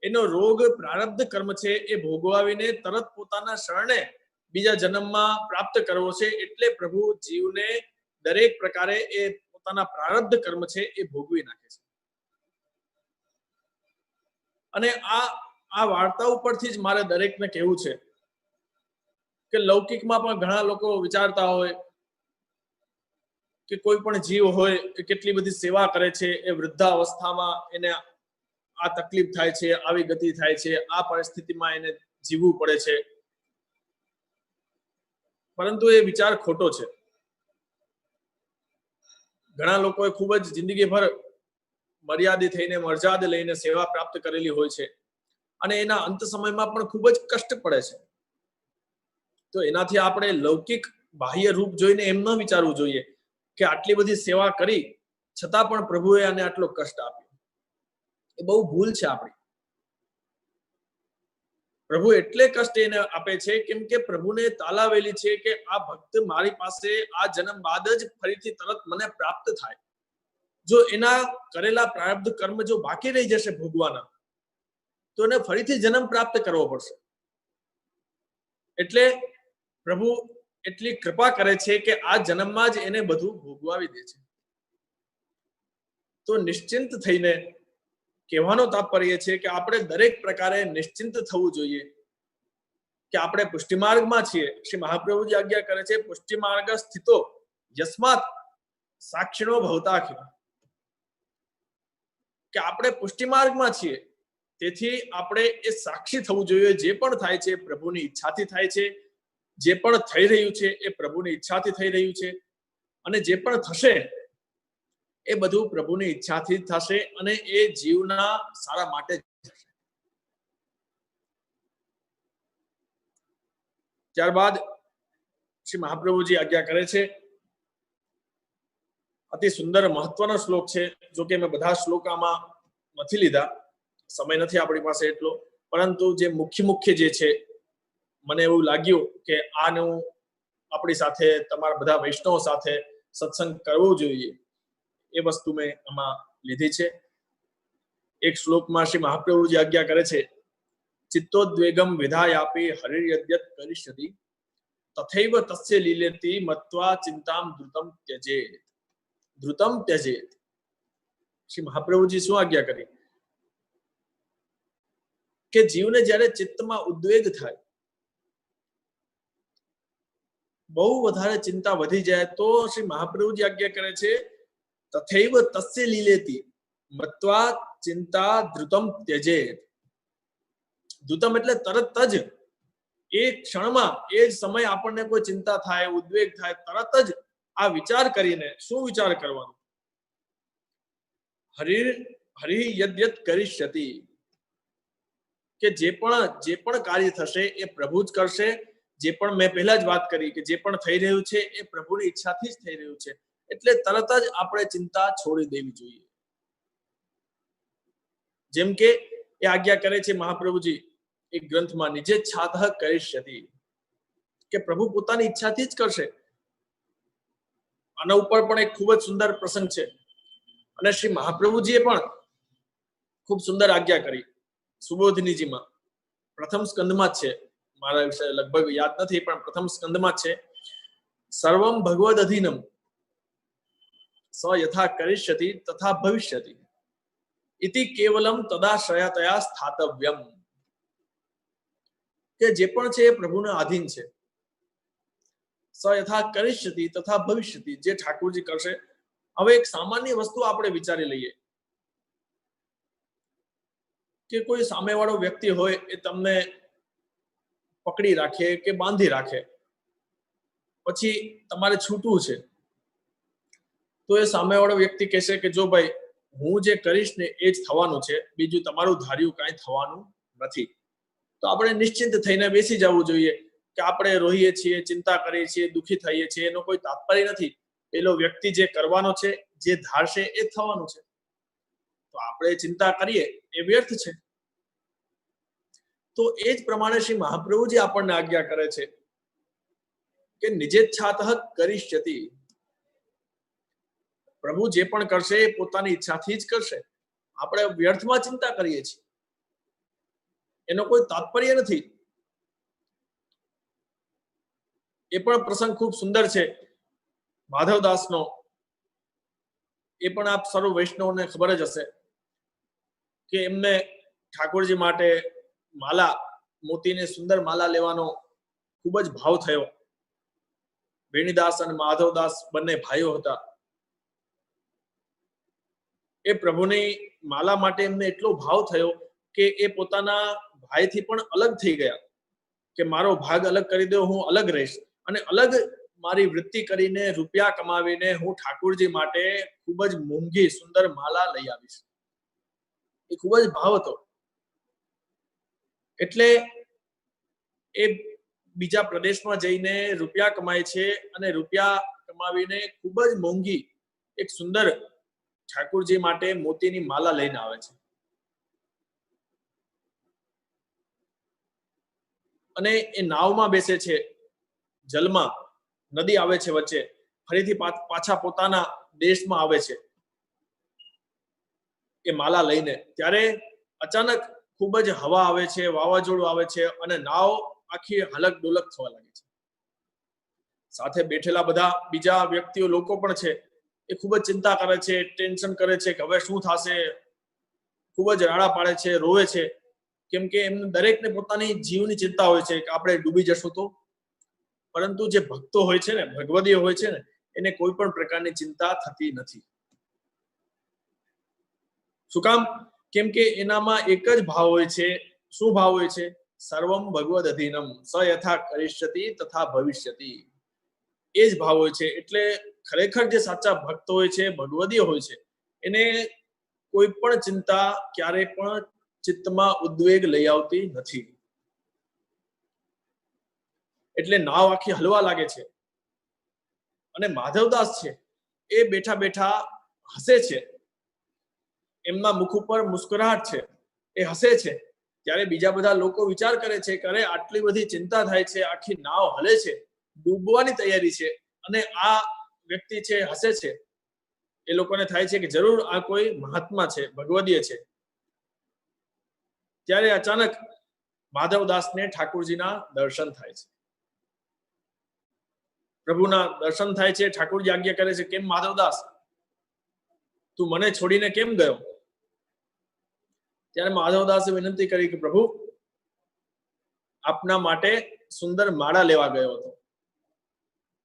Speaker 3: એનો રોગ પ્રારબ્ધ કર્મ છે એ ભોગવાવીને તરત પોતાના શરણે બીજા જન્મમાં પ્રાપ્ત કરવો છે. એટલે પ્રભુ જીવને દરેક પ્રકારે એ પોતાના પ્રારબ્ધ કર્મ છે એ ભોગવી નાખે છે. અને આ વાર્તા ઉપરથી જ મારે દરેકને કહેવું છે કે લૌકિકમાં પણ ઘણા લોકો વિચારતા હોય કે કોઈ પણ જીવ હોય કે કેટલી બધી સેવા કરે છે, એ વૃદ્ધાવસ્થામાં એને આ તકલીફ થાય છે, આવી ગતિ થાય છે, આ પરિસ્થિતિમાં એને જીવવું પડે છે. પરંતુ એ વિચાર ખોટો છે. ઘણા લોકોએ ખૂબ જ જિંદગીભર મર્યાદિત થઈને મર્યાદ લઈને સેવા પ્રાપ્ત કરેલી હોય છે, અને એના અંત સમયમાં પણ ખૂબ જ કષ્ટ પડે છે. તો એનાથી આપણે લૌકિક બાહ્ય રૂપ જોઈને એમ ન વિચારવું જોઈએ કે આટલી બધી સેવા કરી છતાં પણ પ્રભુએ આને આટલો કષ્ટ આપ્યો. એ બહુ ભૂલ છે આપણી. પ્રભુ એટલે કષ્ટ એને આપે છે કેમ કે પ્રભુને તાલાવેલી છે કે આ ભક્ત મારી પાસે આ જન્મ બાદ જ ફરીથી તરત મને પ્રાપ્ત થાય. જો એના કરેલા પ્રારબ્ધ કર્મ જો બાકી રહી જશે ભોગવાના, તો એને ફરીથી જન્મ પ્રાપ્ત કરવો પડશે. એટલે પ્રભુ એટલી કૃપા કરે છે કે આ જન્મમાં જ એને બધું ભોગવાવી દે છે. તો નિશ્ચિંત થઈને કહેવાનો તાત્પર્ય છે કે આપણે દરેક પ્રકારે નિશ્ચિંત થવું જોઈએ કે આપણે પુષ્ટિમાર્ગમાં છીએ. શ્રી મહાપ્રભુજી આજ્ઞા કરે છે, પુષ્ટિમાર્ગ સ્થિતો યસ્માત સાક્ષિણો ભવતાખ્ય, કે આપણે પુષ્ટિમાર્ગમાં છીએ, તેથી આપણે એ સાક્ષી થવું જોઈએ. જે પણ થાય છે પ્રભુની ઈચ્છાથી થાય છે, જે પણ થઈ રહ્યું છે એ પ્રભુની ઈચ્છાથી થઈ રહ્યું છે, અને જે પણ થશે એ બધું પ્રભુની ઈચ્છાથી થશે, અને એ જીવના સારા માટે થશે. ત્યારબાદ શ્રી મહાપ્રભુજી આજ્ઞા કરે છે, અતિ સુંદર મહત્વનો શ્લોક છે. જો કે મેં બધા શ્લોક આમાં નથી લીધા, સમય નથી આપણી પાસે એટલો, પરંતુ જે મુખ્ય જે છે મને એવું લાગ્યું કે આનું આપણી સાથે, તમારા બધા વૈષ્ણવો સાથે સત્સંગ કરવો જોઈએ, એ વસ્તુ મેં આમાં લીધી છે. એક શ્લોકમાં શ્રી મહાપ્રભુજી આજ્ઞા કરે છે, ચિત્તોદ્વેગમ વિધાયાપી હરિર્યદ્યત કરિષ્યતિ તથૈવ તસ્ય લીલેતિ મત્વા ચિંતામ ધૃતમ ત્યજેત. ધૃતમ ત્યજેત. શ્રી મહાપ્રભુજી શું આજ્ઞા કરી કે જીવને જ્યારે ચિત્તમાં ઉદ્વેગ થાય, બહુ વધારે ચિંતા વધી જાય, તો શ્રી મહાપ્રભુજી આજ્ઞા કરે છે, તથૈવ તસ્ય લીલેતિ મત્વા ચિંતા ધૃતમ ત્યજેત. ધૃતમ એટલે તરત જ, એ ક્ષણમાં, એ જ સમય આપણને કોઈ ચિંતા થાય, ઉદ્વેગ થાય, તરત જ આ વિચાર કરીને, શું વિચાર કરવાનો? હરિ યદ્યત કરિષ્યતિ, કે જે પણ કાર્ય થશે એ પ્રભુ જ કરશે. જે પણ મેં પહેલા જ વાત કરી કે જે પણ થઈ રહ્યું છે એ પ્રભુની ઈચ્છાથી જ થઈ રહ્યું છે. એટલે તરત જ આપણે ચિંતા છોડી દેવી જોઈએ. જેમ કે એ આજ્ઞા કરે છે મહાપ્રભુજી એક ગ્રંથમાં, નિજે છાતઃ કરિષ્યતિ, કે પ્રભુ પોતાની ઈચ્છાથી જ કરશે. આના ઉપર પણ એક ખૂબ જ સુંદર પ્રસંગ છે, અને શ્રી મહાપ્રભુજીએ પણ ખૂબ સુંદર આજ્ઞા કરી. સુબોધિનીજીમાં પ્રથમ સ્કંદમાં જ છે, મારા વિશે લગભગ યાદ નથી, પણ પ્રથમ સ્કંદમાં જ છે. સર્વમ ભગવદ અધીનમ સ યથા કરિષ્યતિ તથા ભવિષ્યતિ ઇતિ કેવલમ તદાશ્રયતયા સ્થાતવ્યમ. કે જે પણ છે એ પ્રભુના આધીન છે. સ યથા કરિષ્યતિ તથા ભવિષ્યતિ, જે ઠાકોરજી કરશે. હવે એક સામાન્ય વસ્તુ આપણે વિચારી લઈએ કે કોઈ સામેવાળો વ્યક્તિ હોય એ તમને પકડી રાખે કે બાંધી રાખે, પછી તમારે છૂટવું છે, તો એ સામેવાળો વ્યક્તિ કહેશે કે જો ભાઈ હું જે કરીશ ને એ જ થવાનું છે, બીજું તમારું ધાર્યું કાંઈ થવાનું નથી. તો આપણે નિશ્ચિંત થઈને બેસી જવું જોઈએ કે આપણે રોહીએ છીએ, ચિંતા કરીએ છીએ, દુઃખી થઈએ છીએ, એનો કોઈ તાત્પર્ય નથી. પેલો વ્યક્તિ જે કરવાનો છે, જે ધારશે એ જ થવાનું છે. તો આપણે ચિંતા કરીએ એ વ્યર્થ છે. તો એ જ પ્રમાણે શ્રી મહાપ્રભુજી આપણને આજ્ઞા કરે છે કે નિજેચ્છાતઃ કરિષ્યતિ. પ્રભુ જે પણ કરશે એ પોતાની ઈચ્છાથી જ કરશે. આપણે વ્યર્થમાં ચિંતા કરીએ છીએ, એનો કોઈ તાત્પર્ય નથી. એ પણ પ્રસંગ ખૂબ સુંદર છે માધવદાસનો. એ પણ આપ સર્વ વૈષ્ણવને ખબર જ હશે કે એમને ઠાકોરજી માટે માલા, મોતીની સુંદર માલા લેવાનો ખૂબ જ ભાવ થયો. વેણીદાસ અને માધવદાસ બંને ભાઈઓ હતા. એ પ્રભુની માલા માટે એમને એટલો ભાવ થયો કે એ પોતાના ભાઈથી પણ અલગ થઈ ગયા કે મારો ભાગ અલગ કરી દો, હું અલગ રહીશ અને અલગ મારી વૃત્તિ કરીને રૂપિયા કમાવીને હું ઠાકોરજી માટે ખૂબ જ મોંઘી સુંદર માલા લઈ આવીશ. એ ખૂબ જ ભાવ હતો. એટલે એ બીજા પ્રદેશમાં જઈને રૂપિયા કમાય છે અને રૂપિયા કમાવીને ખૂબ જ મોંઘી એક સુંદર ઠાકોરજી માટે મોતીની માલા લઈને આવે છે. અને એ નાવમાં બેસે છે, જલમાં નદી આવે છે વચ્ચે, ફરીથી પાછા પોતાના દેશમાં આવે છે એ માલા લઈને. ત્યારે અચાનક ખૂબ જ હવા આવે છે, વાવાઝોડું આવે છે અને નાવ આખી હલક ડોલક થવા લાગે છે. સાથે બેઠેલા બધા બીજા વ્યક્તિઓ, લોકો પણ છે, એ ખૂબ જ ચિંતા કરે છે, ટેન્શન કરે છે કે હવે શું થશે. ખૂબ જ રાડા પાડે છે, રોવે છે, કેમ કે એમને દરેકને પોતાની જીવની ચિંતા હોય છે કે આપણે ડૂબી જશું તો. પરંતુ જે ભક્તો હોય છે ને, ભગવદીય હોય છે ને, એને કોઈ પણ પ્રકારની ચિંતા થતી નથી. શું કામ? કેમ કે એનામાં એક જ ભાવ હોય છે. શું ભાવ હોય છે? સર્વમ ભગવદ અધીનમ સ યથા કરિષ્યતિ તથા ભવિષ્યતિ. એ જ ભાવ હોય છે. એટલે ખરેખર જે સાચા ભક્ત હોય છે, ભગવદીય હોય છે, એને કોઈ પણ ચિંતા ક્યારેય પણ ચિત્તમાં ઉદ્વેગ લઈ આવતી નથી. એટલે નાવ આખી હલવા લાગે છે અને માધવદાસ છે એ બેઠા બેઠા હસે છે. એમના મુખ ઉપર મુસ્કરાહટ છે, એ હસે છે. ત્યારે બીજા બધા લોકો વિચાર કરે છે કે અરે આટલી બધી ચિંતા થાય છે, આખી નાવ હલે છે, ડૂબવાની તૈયારી છે, અને આ વ્યક્તિ છે હસે છે. એ લોકોને થાય છે કે જરૂર આ કોઈ મહાત્મા છે, ભગવદીય છે. ત્યારે અચાનક માધવદાસને ઠાકોરજીના દર્શન થાય છે. પ્રભુના દર્શન થાય છે. ઠાકોરજી આજ્ઞા કરે છે, કેમ માધવદાસ, તું મને છોડીને કેમ ગયો? ત્યારે માધવદાસે વિનંતી કરી કે પ્રભુ, આપના માટે સુંદર માળા લેવા ગયો હતો.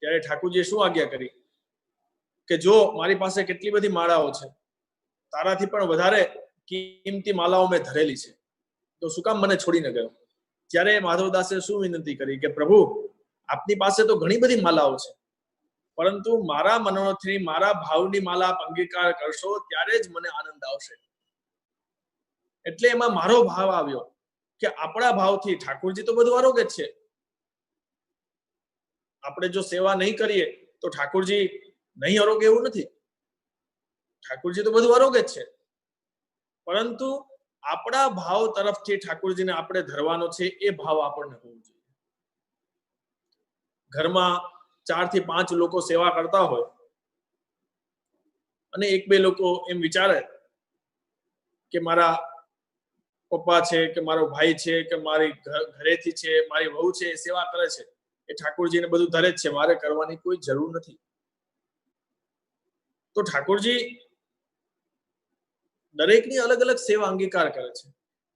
Speaker 3: ત્યારે ઠાકોરજીએ શું આજ્ઞા કરી કે જો મારી પાસે કેટલી બધી માળાઓ છે, તારાથી પણ વધારે કિંમતી માળાઓ મેં ધરેલી છે, તો શું કામ મને છોડીને ગયો? ત્યારે માધવદાસે શું વિનંતી કરી કે પ્રભુ, આપની પાસે તો ઘણી બધી માલાઓ છે, પરંતુ મારા મનોરથની, મારા ભાવની માલા આપ અંગીકાર કરશો ત્યારે જ મને આનંદ આવશે. એટલે એમાં મારો ભાવ આવ્યો કે આપણા ભાવથી ઠાકોરજી તો બધું આરોગ્ય છે. આપણે જો સેવા નહીં કરીએ તો ઠાકોરજી નહીં આરોગ્ય એવું નથી. ઠાકોરજી તો બધું આરોગ્ય છે, પરંતુ આપણા ભાવ તરફથી ઠાકોરજીને આપણે ધરવાનો છે, એ ભાવ આપણને હોવો જોઈએ. ઘરમાં 4 થી 5 લોકો સેવા કરતા હોય અને 1-2 લોકો એમ વિચારે કે મારા પપ્પા છે કે મારો ભાઈ છે કે મારી ઘરેથી છે, મારી વહુ છે, એ સેવા કરે છે, એ ઠાકોરજીને બધું ધરે જ છે, મારે કરવાની કોઈ જરૂર નથી. તો ઠાકોરજી દરેકની અલગ અલગ સેવા અંગીકાર કરે છે.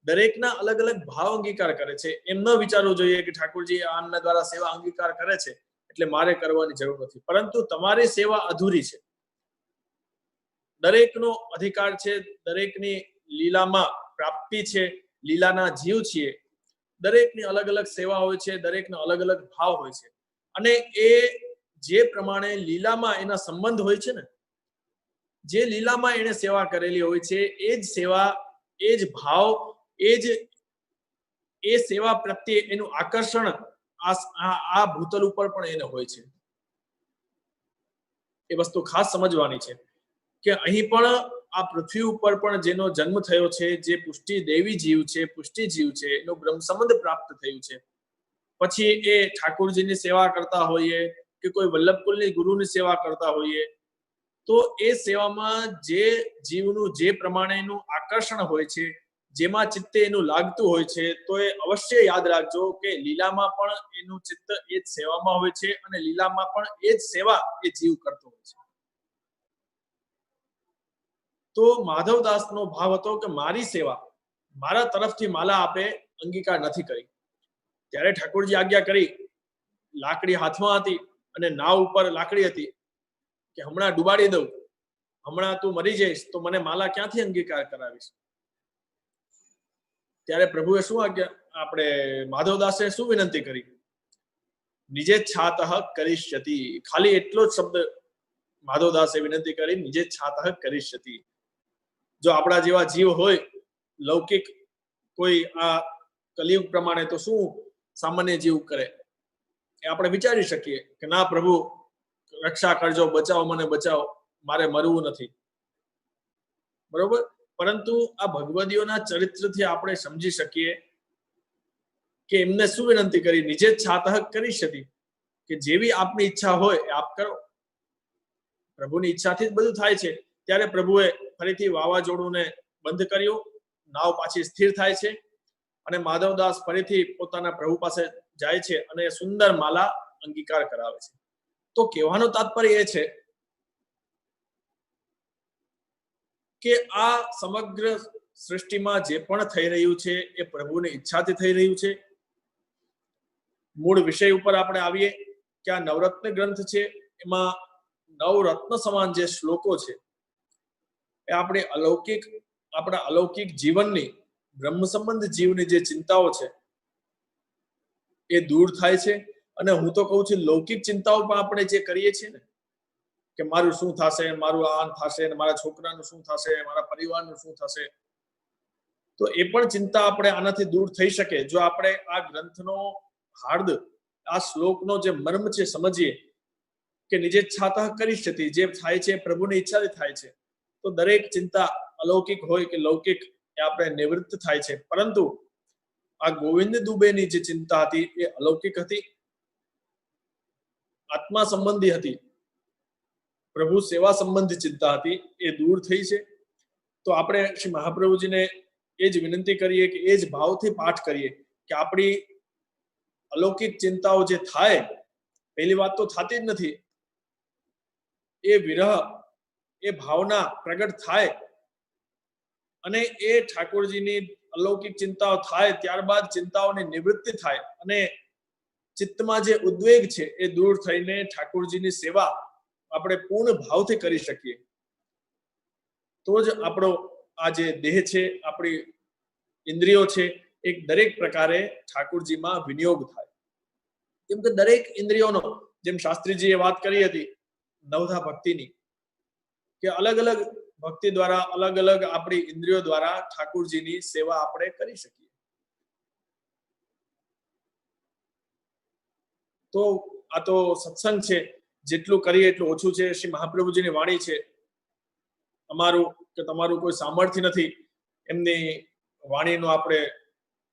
Speaker 3: દરેકના અલગ અલગ ભાવ અંગીકાર કરે છે. એમ ન વિચારવું જોઈએ કે ઠાકોરજી આમના દ્વારા સેવા અંગીકાર કરે છે એટલે મારે કરવાની જરૂર નથી, પરંતુ તમારી સેવા અધૂરી છે. દરેકનો અધિકાર છે, દરેકની લીલામાં પ્રાપ્તિ છે, લીલાના જીવ છીએ. દરેકની અલગ અલગ સેવા હોય છે, દરેકનો અલગ અલગ ભાવ હોય છે, અને એ જે પ્રમાણે લીલામાં એના સંબંધ હોય છે ને, જે લીલામાં એને સેવા કરેલી હોય છે, એ જ સેવા, એ જ ભાવ, એ સેવા પ્રત્યે એનું આકર્ષણ આ ભૂતલ ઉપર પણ એને હોય છે. એ વસ્તુ ખાસ સમજવાની છે કે અહીં પણ આ પૃથ્વી ઉપર પણ જેનો જન્મ થયો છે, જે પુષ્ટિ દેવી જીવ છે, પુષ્ટિ જીવ છે, એનો બ્રહ્મ સંબંધ પ્રાપ્ત થયું છે. પછી એ ઠાકોરજીની સેવા કરતા હોઈએ કે કોઈ વલ્લભકુલની ગુરુની સેવા કરતા હોઈએ, તો એ સેવામાં જે જીવનું જે પ્રમાણેનું આકર્ષણ હોય છે, જેમાં ચિત્તે એનું લાગતું હોય છે, તો એ અવશ્ય યાદ રાખજો કે લીલામાં પણ એનું ચિત્ત એ જ સેવામાં હોય છે, અને લીલામાં પણ એ જ સેવા એ જીવ કરતો હોય છે. તો માધવદાસનો ભાવ હતો કે મારી સેવા, મારા તરફથી માલા આપે અંગીકાર નથી કરી. ત્યારે ઠાકોરજી આજ્ઞા કરી, લાકડી હાથમાં હતી અને નાવ ઉપર લાકડી હતી કે હમણાં ડુબાડી દઉં, હમણાં તું મરી જઈશ તો મને માલા ક્યાંથી અંગીકાર કરાવીશ. ત્યારે પ્રભુએ શું આજ્ઞા, આપણે માધવદાસે શું વિનંતી કરી? નિજે છાતઃ કરિષ્યતિ. ખાલી એટલો જ શબ્દ માધવદાસે વિનંતી કરી, નિજે છાતઃ કરિષ્યતિ. જો આપણા જેવા જીવ હોય લૌકિક, કોઈ આ કલિયુગ પ્રમાણે તો શું સામાન્ય જીવ કરે, એ આપણે વિચારી શકીએ કે ના પ્રભુ રક્ષા કરજો, બચાવો, મને બચાવો, મારે મરવું નથી, બરોબર. પરંતુ આ ભગવદીઓના ચરિત્રથી આપણે સમજી શકીએ કે એમને શું વિનંતી કરી? નિજે છાતઃ કરિષ્યતિ, કે જેવી આપની ઈચ્છા હોય એ આપ કરો. પ્રભુની ઈચ્છાથી જ બધું થાય છે. ત્યારે પ્રભુએ ફરીથી વાવાઝોડુંને બંધ કર્યું, નાવ પાછી સ્થિર થાય છે, અને માધવદાસ ફરીથી પોતાના પ્રભુ પાસે જાય છે અને સુંદર માલા અંગીકાર કરાવે છે. તો કહેવાનું તાત્પર્ય એ છે કે આ સમગ્ર સૃષ્ટિમાં જે પણ થઈ રહ્યું છે એ પ્રભુની ઈચ્છાથી થઈ રહ્યું છે. મૂળ વિષય ઉપર આપણે આવીએ કે આ નવરત્ન ગ્રંથ છે, એમાં નવરત્ન સમાન જે શ્લોકો છે એ આપણા અલૌકિક જીવનની, બ્રહ્મ સંબંધ જીવની જે ચિંતાઓ છે એ દૂર થાય છે. અને હું તો કહું છું, લૌકિક ચિંતાઓ પણ આપણે જે કરીએ છીએ ને, કે મારું શું થશે, મારું આ થશે, મારા છોકરાનું શું થશે, મારા પરિવારનું શું થશે, તો એ પણ ચિંતા આપણે આનાથી દૂર થઈ શકે જો આપણે આ ગ્રંથનો હાર્દ, આ શ્લોકનો જે મર્મ છે સમજીએ કે નિજે છાતઃ કરિષ્યતિ, જે થાય છે પ્રભુની ઈચ્છાથી થાય છે. તો દરેક ચિંતા અલૌકિક હોય કે લૌકિક એ આપણે નિવૃત્ત થાય છે. પરંતુ આ ગોવિંદ દુબેની જે ચિંતા હતી એ અલૌકિક હતી, આત્મા સંબંધી હતી, પ્રભુ સેવા સંબંધી ચિંતા હતી, એ દૂર થઈ છે. તો આપણે શ્રી મહાપ્રભુજીને એ જ વિનંતી કરીએ કે એ જ ભાવથી પાઠ કરીએ કે આપણી અલૌકિક ચિંતાઓ જે થાય, પહેલી વાત તો થતી જ નથી, એ વિરહ, એ ભાવના પ્રગટ થાય અને એ ઠાકોરજીની અલૌકિક ચિંતાઓ થાય, ત્યારબાદ ચિંતાઓની નિવૃત્તિ થાય અને ચિત્તમાં જે ઉદ્વેગ છે એ દૂર થઈને ઠાકોરજીની સેવા આપણે પૂર્ણ ભાવથી કરી શકીએ. તો જ આપણો આ જે દેહ છે, આપણી ઇન્દ્રિયો છે, એક દરેક પ્રકારે ઠાકોરજીમાં વિનિયોગ થાય. કેમ કે દરેક ઇન્દ્રિયોનો, જેમ શાસ્ત્રીજીએ વાત કરી હતી નવધા ભક્તિની, કે અલગ અલગ ભક્તિ દ્વારા, અલગ અલગ આપણી ઇન્દ્રિયો દ્વારા ઠાકોરજીની સેવા આપણે કરી શકીએ. તો આ તો સત્સંગ છે, જેટલું કરીએ એટલું ઓછું છે. શ્રી મહાપ્રભુજીની વાણી છે, અમારું કે તમારું કોઈ સામર્થ્ય નથી એમની વાણીનું આપણે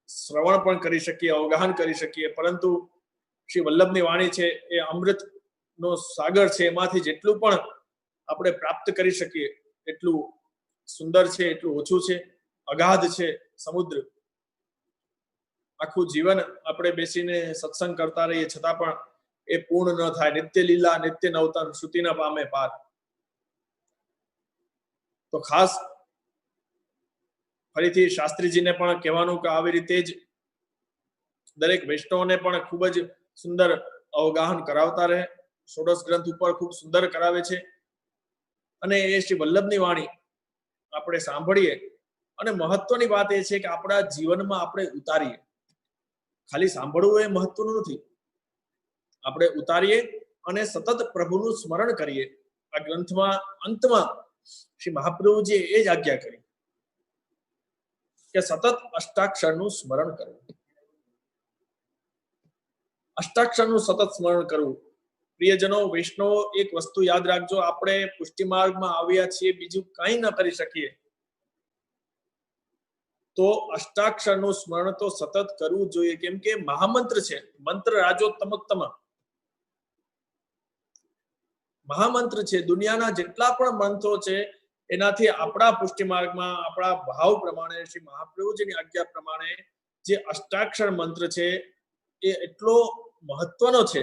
Speaker 3: શ્રવણ પણ કરી શકીએ, અવગાહન કરી શકીએ, પરંતુ શ્રી વલ્લભની વાણી છે એ અમૃતનો સાગર છે, એમાંથી જેટલું પણ આપણે પ્રાપ્ત કરી શકીએ એટલું સુંદર છે, એટલું ઓછું છે, અગાધ છે સમુદ્ર. આખું જીવન આપણે બેસીને સત્સંગ કરતા રહીએ છતાં પણ એ પૂર્ણ ન થાય. નિત્ય લીલા નિત્ય નવતન શ્રુતિ ન પામે પાર. તો ખાસ ફરીથી શાસ્ત્રીજીને પણ કહેવાનું કે આવી રીતે જ દરેક વૈષ્ણવને પણ ખૂબ જ સુંદર અવગાહન કરાવતા રહે. ષોડશ ગ્રંથ ઉપર ખૂબ સુંદર કરાવે છે અને એ શ્રી વલ્લભની વાણી આપણે સાંભળીએ અને મહત્વની વાત એ છે કે આપણા જીવનમાં આપણે ઉતારીએ. ખાલી સાંભળવું એ મહત્વનું નથી, આપણે ઉતારીએ અને સતત પ્રભુનું સ્મરણ કરીએ. આ ગ્રંથમાં અંતમાં શ્રી મહાપ્રભુજીએ એ જ આજ્ઞા કરી કે સતત અષ્ટાક્ષરનું સ્મરણ કરવું. અષ્ટાક્ષરનું સતત સ્મરણ કરવું. પ્રિયજનો, વૈષ્ણવો, એક વસ્તુ યાદ રાખજો, આપણે પુષ્ટિ માર્ગમાં આવ્યા છીએ, બીજું કંઈ ન કરી શકીએ તો અષ્ટાક્ષરનું સ્મરણ તો સતત કરવું જોઈએ, કેમ કે મહામંત્ર છે. મંત્ર રાજો તમોત્તમ મહામંત્ર છે. દુનિયાના જેટલા પણ મંત્રો છે એનાથી આપણા પુષ્ટિ માર્ગમાં આપણા ભાવ પ્રમાણે શ્રી મહાપ્રભુજીની આજ્ઞા પ્રમાણે જે અષ્ટાક્ષર મંત્ર છે એ એટલો મહત્વનો છે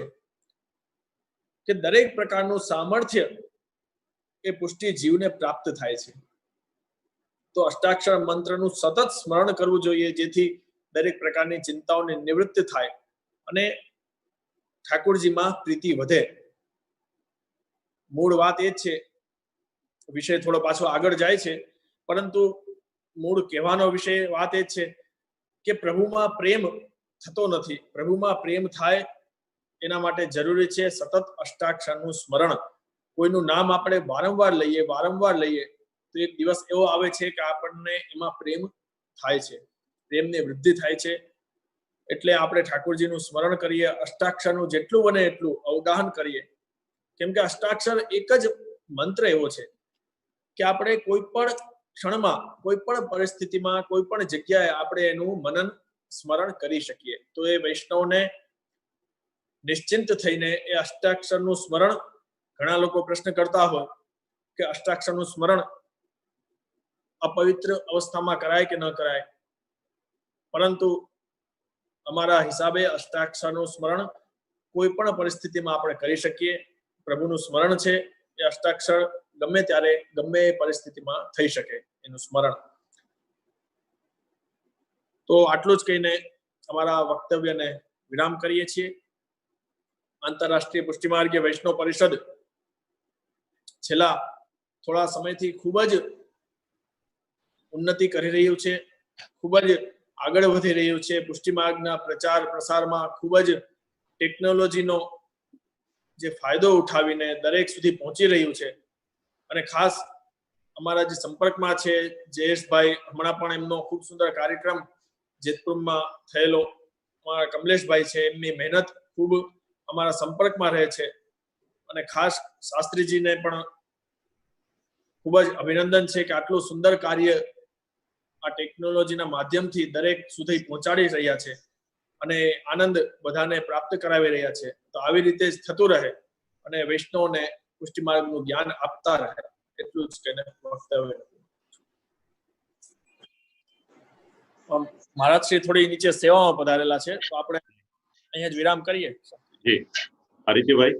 Speaker 3: કે દરેક પ્રકારનું સામર્થ્ય એ પુષ્ટિ જીવને પ્રાપ્ત થાય છે. તો અષ્ટાક્ષર મંત્રનું સતત સ્મરણ કરવું જોઈએ, જેથી દરેક પ્રકારની ચિંતાઓની નિવૃત્તિ થાય અને ઠાકોરજીમાં પ્રીતિ વધે. મૂળ વાત એ જ છે, વિષય થોડો પાછો આગળ જાય છે, પરંતુ મૂળ કહેવાનો વિષય વાત એ જ છે કે પ્રભુમાં પ્રેમ થતો નથી. પ્રભુમાં પ્રેમ થાય એના માટે જરૂરી છે સતત અષ્ટાક્ષરનું સ્મરણ. કોઈનું નામ આપણે વારંવાર લઈએ તો એક દિવસ એવો આવે છે કે આપણને એમાં પ્રેમ થાય છે, પ્રેમની વૃદ્ધિ થાય છે. એટલે આપણે ઠાકોરજીનું સ્મરણ કરીએ, અષ્ટાક્ષરનું જેટલું બને એટલું અવગાહન કરીએ, કેમ કે અષ્ટાક્ષર એક જ મંત્ર એવો છે કે આપણે કોઈ પણ ક્ષણમાં, કોઈ પણ પરિસ્થિતિમાં, કોઈ પણ જગ્યાએ આપણે એનું મનન સ્મરણ કરી શકીએ. તો એ વૈષ્ણવને નિશ્ચિંત થઈને એ અષ્ટાક્ષરનું સ્મરણ, ઘણા લોકો પ્રશ્ન કરતા હોય કે અષ્ટાક્ષરનું સ્મરણ અપવિત્ર અવસ્થામાં કરાય કે ન કરાય, પરંતુ અમારા હિસાબે અષ્ટાક્ષરનું સ્મરણ કોઈ પણ પરિસ્થિતિમાં આપણે કરી શકીએ. પ્રભુનું સ્મરણ છે એ અષ્ટાક્ષર ગમે ત્યારે, ગમે એ પરિસ્થિતિમાં થઈ શકે એનું સ્મરણ. તો આટલું જ કહીને અમારા વક્તવ્યને વિરામ કરીએ છીએ. આંતરરાષ્ટ્રીય પુષ્ટિમાર્ગીય વૈષ્ણવ પરિષદ છેલ્લા થોડા સમયથી ખૂબ જ ઉન્નતિ કરી રહ્યું છે, ખૂબ જ આગળ વધી રહ્યું છે. પુષ્ટિમાર્ગના પ્રચાર પ્રસારમાં ખૂબ જ ટેકનોલોજીનો જે ફાયદો ઉઠાવીને દરેક સુધી પહોંચી રહ્યું છે. અને ખાસ અમારા જે સંપર્કમાં છે જયેશભાઈ, હમણાં પણ એમનો ખૂબ સુંદર કાર્યક્રમ જેતપુરમાં થયેલો, અમારા કમલેશભાઈ છે, એમની મહેનત ખૂબ અમારા સંપર્કમાં રહે છે. અને ખાસ શાસ્ત્રીજીને પણ ખૂબ જ અભિનંદન છે કે આટલું સુંદર કાર્ય આ ટેકનોલોજીના માધ્યમથી દરેક સુધી પહોંચાડી રહ્યા છે અને આનંદ બધાને પ્રાપ્ત કરાવી રહ્યા છે. તો આવી રીતે જ થતું રહે અને વૈષ્ણવને પુષ્ટિ માર્ગનું જ્ઞાન આપતા રહે, એટલું જ કહીને વક્તવ્ય. મહારાજ શ્રી થોડી નીચે સેવામાં પધારેલા છે, તો આપણે અહીંયા જ વિરામ કરીએ.
Speaker 1: જી આદિત્યભાઈ.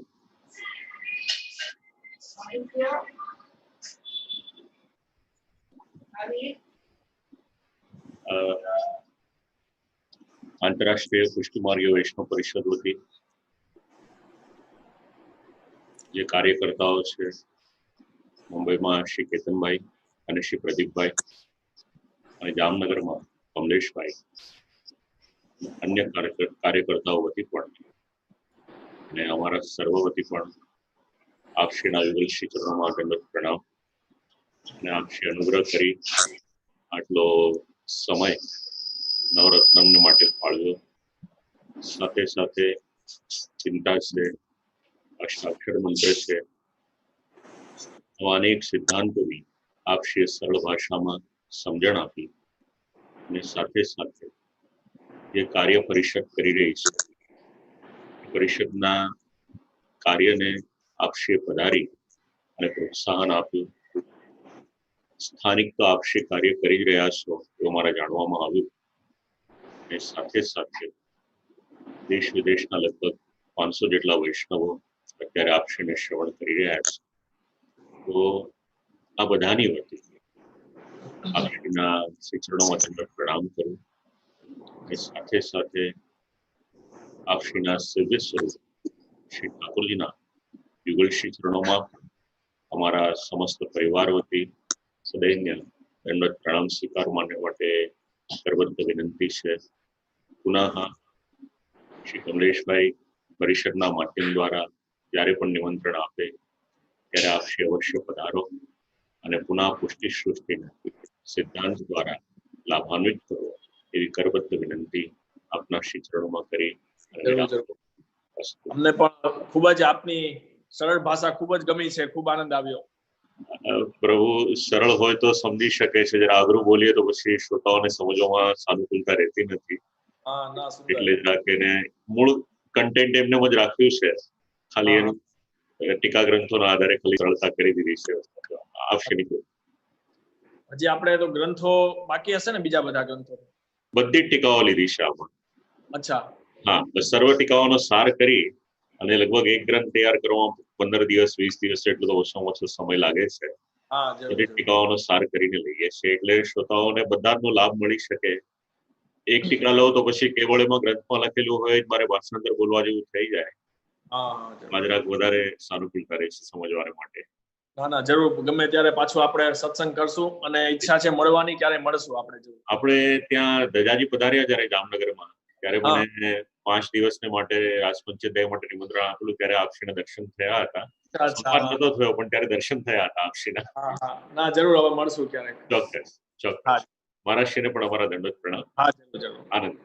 Speaker 1: આંતરરાષ્ટ્રીય પુષ્ટિમાર્ગીય વૈષ્ણવ પરિષદ વતી જે કાર્યકર્તાઓ છે, મુંબઈમાં શ્રી કેતનભાઈ અને શ્રી પ્રદીપભાઈ અને જામનગરમાં કમલેશભાઈ, અન્ય કાર્યકર્તાઓ વતી પણ અને અમારા સર્વ વતી પણ આપ શ્રીના યુગલ શ્રી ચરણોમાં દંડવત પ્રણામ. અને આપ શ્રી અનુગ્રહ કરી આટલો સમય નવરત્નમને માટે ફાળવ્યો. સાથે સાથે ચિંતા છે, અષ્ટાક્ષર મંત્ર છે, આવા અનેક સિદ્ધાંતોની આપ શ્રી સરળ ભાષામાં સમજણ આપી અને સાથે સાથે જે કાર્ય પરિષદ કરી રહી છે, પરિષદના કાર્યને આપશ્રી પધારી અને પ્રોત્સાહન આપ્યું. સ્થાનિક તો આપશ્રી કાર્ય કરી રહ્યા છો એવું મારા જાણવામાં આવ્યું. અને સાથે સાથે દેશ વિદેશના લગભગ 500 જેટલા વૈષ્ણવો અત્યારે આપશ્રીને શ્રવણ કરી રહ્યા છે. તો આ બધાની વતી આપના શ્રી ચરણોમાં તમને પ્રણામ કરું અને સાથે સાથે આપના સર્વે સ્વરૂપ શ્રી ઠાકોરજીના યુગલ શ્રી ચરણોમાં અમારા સમસ્ત પરિવાર વતી સદૈન્ય દંડવત પ્રણામ સ્વીકાર માટે કરબદ્ધ વિનંતી છે. પુનઃ શ્રી કમલેશભાઈ પરિષદના માધ્યમ દ્વારા જ્યારે પણ નિમંત્રણ આપે ત્યારે આપ શ્રી અવશ્ય પધારો અને પુનઃ પુષ્ટિ સૃષ્ટિને સિદ્ધાંત દ્વારા લાભાન્વિત કરો એવી કરબદ્ધ વિનંતી આપના શ્રી ચરણોમાં કરી
Speaker 3: અમને પણ ખૂબ જ આપની સરળ ભાષા ખૂબ જ ગમી છે, ખૂબ આનંદ આવ્યો.
Speaker 1: પ્રભુ સરળ હોય તો સમજી શકે છે, જરા અઘરું બોલીએ તો પછી શ્રોતાઓને સમજવામાં સાનુકૂળતા રહેતી નથી. એટલે જ રાખીને મૂળ કન્ટેન્ટ એમને જ રાખ્યું છે, ખાલી એનું ટીકા ગ્રંથોના આધારે ખાલી સરળતા કરી દીધી છે. આપશે
Speaker 3: હજી આપણે તો ગ્રંથો બાકી હશે ને, બીજા બધા ગ્રંથો
Speaker 1: બધી ટીકાઓ લીધી છે આમાં.
Speaker 3: અચ્છા,
Speaker 1: હા, સર્વ ટીકાઓનો સાર કરી અને લગભગ એક ગ્રંથ તૈયાર કરવામાં 15 દિવસ 20 દિવસ જેટલો તો ઓછામાં ઓછો સમય લાગે છે. બધી ટીકાઓનો સાર કરીને લઈએ છીએ એટલે શ્રોતાઓને બધાનો લાભ મળી શકે. એક ટીકા લો તો પછી કેવળ એમાં ગ્રંથમાં લખેલું હોય મારે ભાષાંતર બોલવા જેવું થઈ જાય. જરાક વધારે સાનુકૂળતા રહે છે સમજવા માટે.
Speaker 3: ના જરૂર, ગમે ત્યારે પાછું આપણે સત્સંગ કરશું અને ઈચ્છા છે મળવાની, ક્યારે મળશું આપણે
Speaker 1: ત્યાં દજાજી પધાર્યા જયારે જામનગરમાં ત્યારે મને 5 દિવસને માટે રાજપંચાયત માટે નિમંત્રણ આપેલું ત્યારે આપશ્રીના દર્શન થયા હતા. સંવાદ નતો થયો પણ ત્યારે દર્શન થયા હતા આપશ્રીના.
Speaker 3: ના જરૂર, હવે મળશું ક્યારેક.
Speaker 1: ચોક્કસ. મહારાજશ્રીને પણ અમારા દંડવત પ્રણામ.
Speaker 3: હા જરૂર.
Speaker 1: આનંદ.